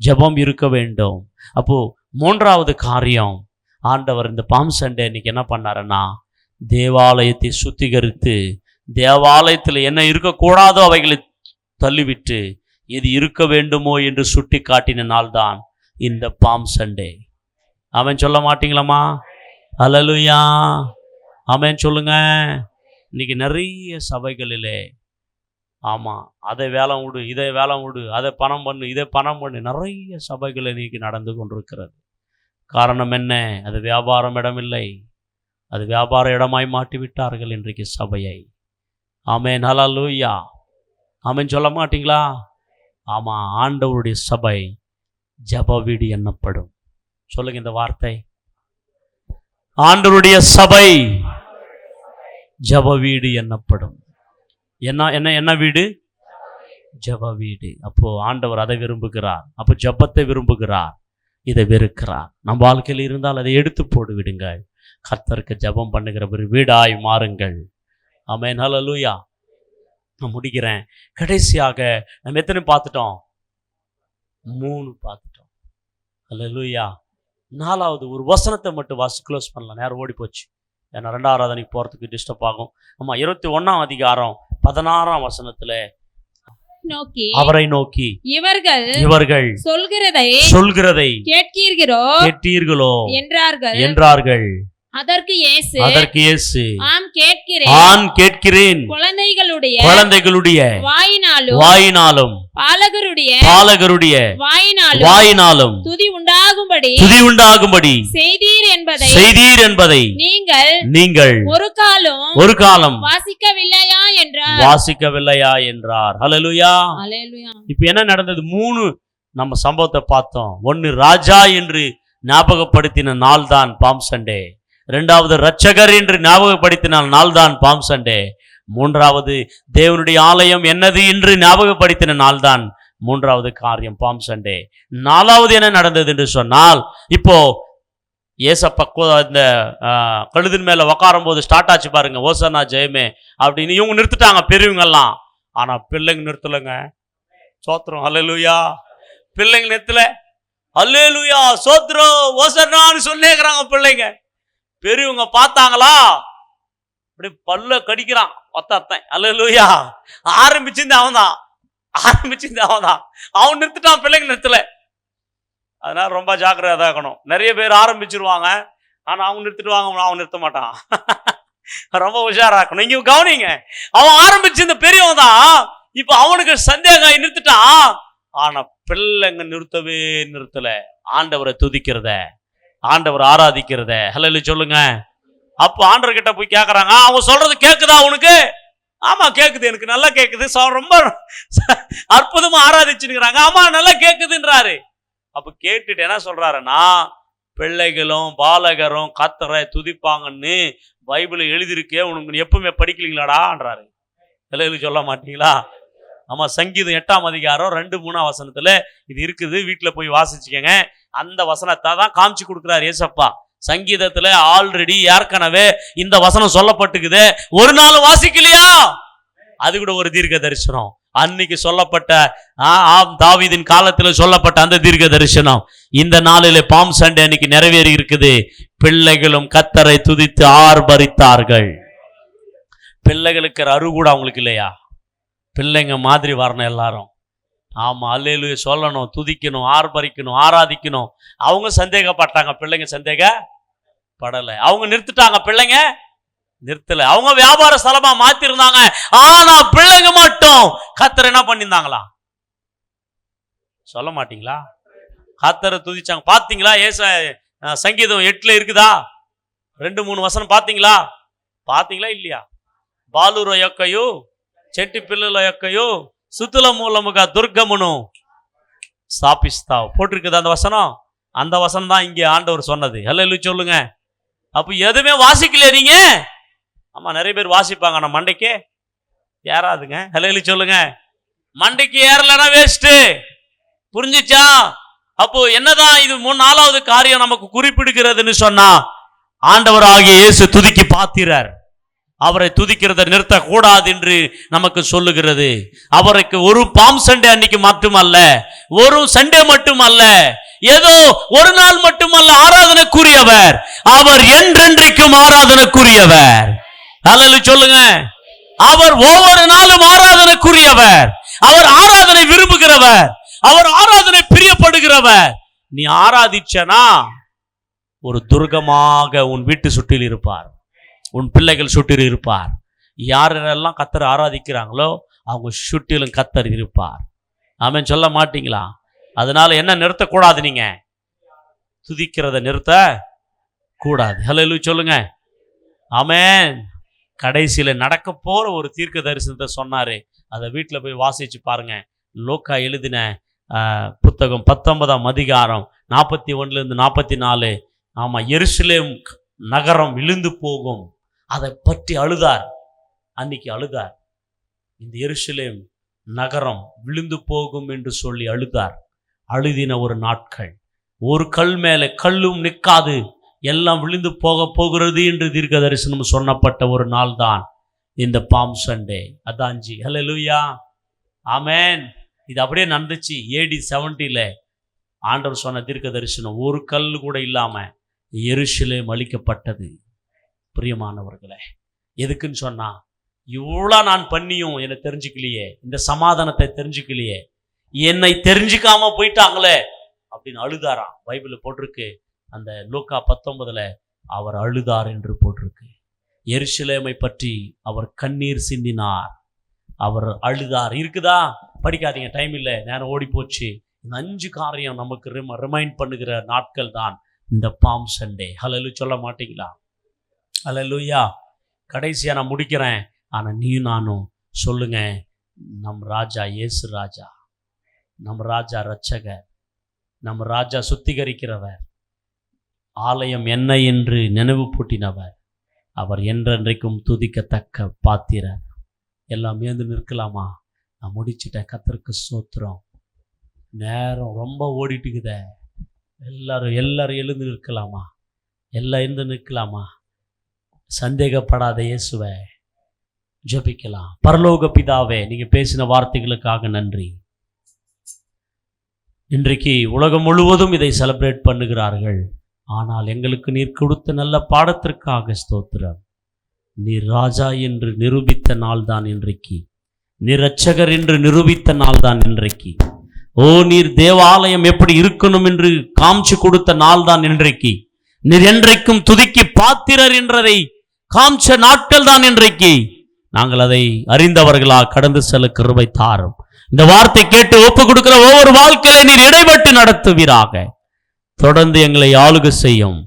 ஜெபம் இருக்க வேண்டும். அப்போ மூன்றாவது காரியம், ஆண்டவர் இந்த பாம் சண்டே இன்னைக்கு என்ன பண்ணாருன்னா, தேவாலயத்தை சுத்திகரித்து, தேவாலயத்தில் என்ன இருக்கக்கூடாதோ அவைகளை தள்ளிவிட்டு இது இருக்க வேண்டுமோ என்று சுட்டி காட்டின நாள் தான் இந்த பாம் சண்டே. அவன் சொல்ல மாட்டீங்களாமா? அல்லேலூயா. அவன் சொல்லுங்க. இன்னைக்கு நிறைய சபைகளிலே, ஆமாம், அதை வேலை விடு, இதை வேலை விடு, அதை பணம் பண்ணு, இதை பணம் பண்ணு, நிறைய சபைகள் இன்னைக்கு நடந்து கொண்டிருக்கிறது. காரணம் என்ன? அது வியாபாரம் இடமில்லை, அது வியாபார இடமாய் மாட்டி விட்டார்கள் இன்றைக்கு சபையை. ஆமென். ஹல்லேலூயா. ஆமென் சொல்ல மாட்டீங்களா? ஆமாம், ஆண்டவருடைய சபை ஜெப வீடு என்னப்படும். சொல்லுங்க இந்த வார்த்தை. ஆண்டவருடைய சபை ஜெப வீடு என்னப்படும். என்ன வீடு? ஜெப வீடு. அப்போ ஆண்டவர் அதை விரும்புகிறார். அப்போ ஜெபத்தை விரும்புகிறார், இதை வெறுக்கிறார். நம் வாழ்க்கையில் இருந்தால் அதை எடுத்து போடு விடுங்கள். கர்த்தருக்கு ஜெபம் பண்ணுகிற ஒரு வீடாய் மாறுங்கள். ஆமென். ஹல்லேலூயா. நான் முடிக்கிறேன். கடைசியாக நம்ம எத்தனை பார்த்துட்டோம்? 3 பார்த்துட்டோம். ஹல்லேலூயா. 4வது ஒரு வசனத்தை மட்டும் வாசி க்ளோஸ் பண்ணலாம். நேரம் ஓடி போச்சு. ஏன்னா 2 ஆராதனைக்கு போகிறதுக்கு டிஸ்டர்ப் ஆகும். ஆமா, 21ஆம் அதிகாரம் 16ஆம் வசனத்துல அவரை நோக்கி இவர்கள் சொல்கிறதை கேட்டீர்களோ என்றார்கள். அதற்கு இயேசு ஆம் கேட்கிறேன், குழந்தைகளுடைய வாயினாலும் பாலகருடைய வாயினாலும் துதி உண்டாகும்படி செய்தீர் என்பதை நீங்கள் ஒரு காலம் வாசிக்கவில்லையா என்றார். ஹல்லேலூயா. இப்ப என்ன நடந்தது? 3 நம்ம சம்பவத்தை பார்த்தோம். 1 ராஜா என்று ஞாபகப்படுத்தின நாள் தான் பாம் சண்டே. 2வது இரட்சகர் என்று ஞாபகப்படுத்தின நாள் தான் பாம் சண்டே. 3வது தேவனுடைய ஆலயம் என்னது என்று ஞாபகப்படுத்தின நாள் தான் 3வது காரியம் பாம் சண்டே. 4வது என்ன நடந்தது என்று சொன்னால், இப்போ ஏசப்பா இந்த கழுதின் மேல உக்காரும் போது ஸ்டார்ட் ஆச்சு பாருங்க, ஓசன்னா ஜெயமே அப்படின்னு. இவங்க நிறுத்திட்டாங்க பெரியவங்கெல்லாம், ஆனா பிள்ளைங்க நிறுத்தலைங்க. சோத்திரம். ஹல்லேலூயா. பிள்ளைங்க நிறுத்தல. ஹல்லேலூயா சோத்திரம் ஓசன்னான்னு சொல்லிக்கிறாங்க பிள்ளைங்க. பெரியவங்க பார்த்தாங்களா, அப்படி பல்ல கடிக்கிறான் ஒத்தத்தன். ஹல்லேலூயா. ஆரம்பிச்சிருந்து அவன் தான், அவன் நிறுத்திட்டான், பிள்ளைங்க நிறுத்தல. அதனால ரொம்ப ஜாக்கிரதையா இருக்கணும். நிறைய பேர் ஆரம்பிச்சிருவாங்க, ஆனா அவங்க நிறுத்திடுவாங்க, அவன் நிறுத்த மாட்டான். ரொம்ப உஷாரா இருக்கணும். இங்க கவனிங்க, அவன் ஆரம்பிச்சிருந்த பெரியவன் தான், இப்ப அவனுக்கு சந்தேகம் நிறுத்திட்டான். ஆனா பிள்ளைங்க நிறுத்தல. ஆண்டவரை துதிக்கிறத, ஆண்டவர் ஆராதிக்கிறத. ஹல்லேலூயா சொல்லுங்க. அப்ப ஆண்டவர் கிட்ட போய் கேட்கறாங்க, அவன் சொல்றது கேக்குதா உனக்கு? ஆமா கேக்குது, எனக்கு நல்லா கேக்குது, ரொம்ப அற்புதமா ஆராதிச்சுக்கிறாங்க. ஆமா நல்லா கேக்குதுன்றாரு. அப்ப கேட்டுட்டு என்ன சொல்றாருன்னா, பிள்ளைகளும் பாலகரும் கர்த்தரை துதிப்பாங்கன்னு பைபிள் எழுதியிருக்கே, உனக்கு எப்பவுமே படிக்கலீங்களாடான்றாரு. ஹல்லேலூயா சொல்ல மாட்டீங்களா? ஆமா, சங்கீதம் 8ஆம் அதிகாரம் 2-3 வசனத்துல இது இருக்குது. வீட்டுல போய் வாசிச்சுக்கங்க. அந்த வசனத்தை தான் காமிச்சு கொடுக்குறாரு ஏசப்பா. சங்கீதத்துல ஆல்ரெடி ஏற்கனவே இந்த வசனம் சொல்லப்பட்டுக்குது. ஒரு நாள் வாசிக்கலையா? அது கூட ஒரு தீர்க்க தரிசனம். அன்னைக்கு சொல்லப்பட்ட தாவீதின் காலத்துல சொல்லப்பட்ட அந்த தீர்க்க தரிசனம் இந்த நாளிலே பாம் சண்டே அன்னைக்கு நிறைவேறி இருக்குது. பிள்ளைகளும் கர்த்தரை துதித்து ஆர்ப்பரித்தார்கள். பிள்ளைகளுக்கு அரு கூட அவங்களுக்கு இல்லையா? பிள்ளைங்க மாதிரி வரணும் எல்லாரும். ஆமா, அல்லேலூயா சொல்லணும், துதிக்கணும், ஆர்ப்பரிக்கணும், ஆராதிக்கணும். அவங்க சந்தேகப்பட்டாங்க, பிள்ளைங்க சந்தேகப்படலை. அவங்க நிறுத்திட்டாங்க, பிள்ளைங்க நிறுத்தல. அவங்க வியாபார ஸ்தலமா மாத்திருந்தாங்க, ஆனா பிள்ளைங்க மட்டும் கர்த்தர் என்ன பண்ணிருந்தாங்களா? சொல்ல மாட்டீங்களா? கர்த்தரை துதிச்சாங்க. பாத்தீங்களா? சங்கீதம் 8 இருக்குதா? 2-3 வசனம் பாத்தீங்களா? பாத்தீங்களா இல்லையா? బాలుర యొక్కయు చెట్టి పిల్లల యొక్కయు సుతుల మూలముగా దుర్గమును ஸ்தாபிஸ்தாவ் போட்டிருக்குது அந்த வசனம். அந்த வசனம் தான் இங்கே ஆண்டவர் சொன்னது. ஹல்லேலூயா சொல்லுங்க. அப்ப எதுவுமே வாசிக்கலையா நீங்க? ஆமா, நிறைய பேர் வாசிப்பாங்க, ஆனா மண்டைக்கு ஏறாதுங்க. ஹல்லேலூயா சொல்லுங்க. மண்டைக்கு ஏறலன்னா வேஸ்ட். புரிஞ்சுச்சா? அப்போ என்னதான் இது 4வது காரியம் நமக்கு குறிப்பிடுகிறதுன்னு சொன்னா, ஆண்டவராகிய இயேசு துதிக்கு பாத்திரர். அவரை துதிக்கிறதை நிறுத்தக்கூடாது என்று நமக்கு சொல்லுகிறது. அவருக்கு ஒரு பாம் சண்டே அன்னைக்கு மட்டுமல்ல, ஒரு சண்டே மட்டுமல்ல, ஏதோ ஒரு நாள் மட்டுமல்ல ஆராதனைக்குரியவர். அவர் என்றென்றைக்கும் ஆராதனைக்குரியவர். அல்லேலூயா சொல்லுங்க. அவர் ஒவ்வொரு நாளும் ஆராதனைக்குரியவர். அவர் ஆராதனை விரும்புகிறவர். அவர் ஆராதனை பிரியப்படுகிறவர். நீ ஆராதிச்சனா ஒரு துர்கமாக உன் வீட்டு சுற்றில் இருப்பார், உன் பிள்ளைகள் சுற்றில் இருப்பார். யாரெல்லாம் கர்த்தரை ஆராதிக்கிறாங்களோ அவங்க சுற்றிலும் கர்த்தர் இருப்பார். ஆமென் சொல்ல மாட்டீங்களா? அதனால என்ன நிறுத்தக்கூடாது? நீங்க துதிக்கிறத நிறுத்த கூடாது. ஹல்லேலூயா சொல்லுங்க. ஆமென். கடைசியில நடக்க போற ஒரு தீர்க்க தரிசனத்தை சொன்னாரு. அதை வீட்டில் போய் வாசிச்சு பாருங்க. லூக்கா எழுதின புத்தகம் 19ஆம் அதிகாரம் 41 44. ஆமா, எருசலேம் நகரம் விழுந்து போகும், அதை பற்றி அழுதார். அன்னைக்கு அழுதார். இந்த எருசலேம் நகரம் விழுந்து போகும் என்று சொல்லி அழுதார். அழுதின ஒரு நாட்கள். ஒரு கல் மேலே கல்லும் நிற்காது, எல்லாம் விழுந்து போகிறது என்று தீர்க்க தரிசனம் சொன்னப்பட்ட ஒரு நாள் தான் இந்த பாம் சண்டே. அதான் ஜி. ஹல்லேலூயா ஆமென். இது அப்படியே நடந்துச்சு. AD 70 ஆண்டவர் சொன்ன தீர்க்க தரிசனம். ஒரு கல் கூட இல்லாம எருசலேம் அழிக்கப்பட்டது. பிரியமானவர்களே, எதுக்குன்னு சொன்னா, இவ்வளோ நான் பண்ணியும் என்னை தெரிஞ்சுக்கலையே, இந்த சமாதானத்தை தெரிஞ்சுக்கலையே, என்னை தெரிஞ்சுக்காம போயிட்டாங்களே அப்படின்னு அழுதாராம். பைபிள் போட்டிருக்கு. அந்த லூக்கா 19 அவர் அழுதார் என்று போட்டிருக்கு. எருசலேமை பற்றி அவர் கண்ணீர் சிந்தினார், அவர் அழுதார். இருக்குதா? படிக்காதீங்க, டைம் இல்லை, நேரம் ஓடி போச்சு. இந்த 5 காரியம் நமக்கு ரிமைண்ட் பண்ணுகிற நாட்கள் தான் இந்த பாம் சண்டே. ஹல்லேலூயா சொல்ல மாட்டீங்களா? ஹல்லேலூயா. கடைசியா நான் முடிக்கிறேன். ஆனா நீயும் நானும் சொல்லுங்க, நம் ராஜா இயேசு ராஜா, நம் ராஜா ரட்சகர், நம் ராஜா சுத்திகரிக்கிறவர், ஆலயம் என்ன என்று நினைவு பூட்டினவர், அவர் என்றென்றைக்கும் துதிக்கத்தக்க பாத்திரர். எல்லாம் ஏந்து நிற்கலாமா? நான் முடிச்சுட்டேன். கர்த்தருக்கு ஸ்தோத்திரம். நேரம் ரொம்ப ஓடிட்டுக்குத. எல்லாரும் எழுந்து நிற்கலாமா? எல்லாம் எழுந்து நிற்கலாமா? சந்தேகப்படாத இயேசுவை ஜெபிக்கலாம். பரலோக பிதாவே, நீங்க பேசின வார்த்தைகளுக்காக நன்றி. இன்றைக்கு உலகம் முழுவதும் இதை செலிப்ரேட் பண்ணுகிறார்கள். ஆனால் எங்களுக்கு நீர் கொடுத்த நல்ல பாடத்திற்காக ஸ்தோத்திரம். நீர் ராஜா என்று நிரூபித்த நாள் தான் இன்றைக்கு. நீர் இரட்சகர் என்று நிரூபித்த நாள் தான் இன்றைக்கு. ஓ, நீர் தேவாலயம் எப்படி இருக்கணும் என்று காமிச்சு கொடுத்த நாள் தான் இன்றைக்கு. நீர் என்றைக்கும் துதிக்கு பாத்திரர் என்றதை காமிச்ச நாட்கள் தான் இன்றைக்கு. நாங்கள் அதை அறிந்தவர்களா கடந்து செல்ல கிருபை தாரும். இந்த வார்த்தை கேட்டு ஒப்பு கொடுக்கிற ஒவ்வொரு வாழ்க்கையை நீர் இடைப்பட்டு நடத்துவீராக. தொடர்ந்து எங்களை ஆளுகை செய்யும்.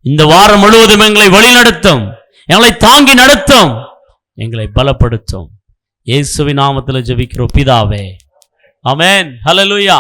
இந்த வாரம் முழுவதும் எங்களை வழிநடத்தும், எங்களை தாங்கி நடத்தும், எங்களை பலப்படுத்தும். இயேசுவின் நாமத்தில் ஜெபிக்கிறோம் பிதாவே. ஆமென். ஹல்லேலூயா.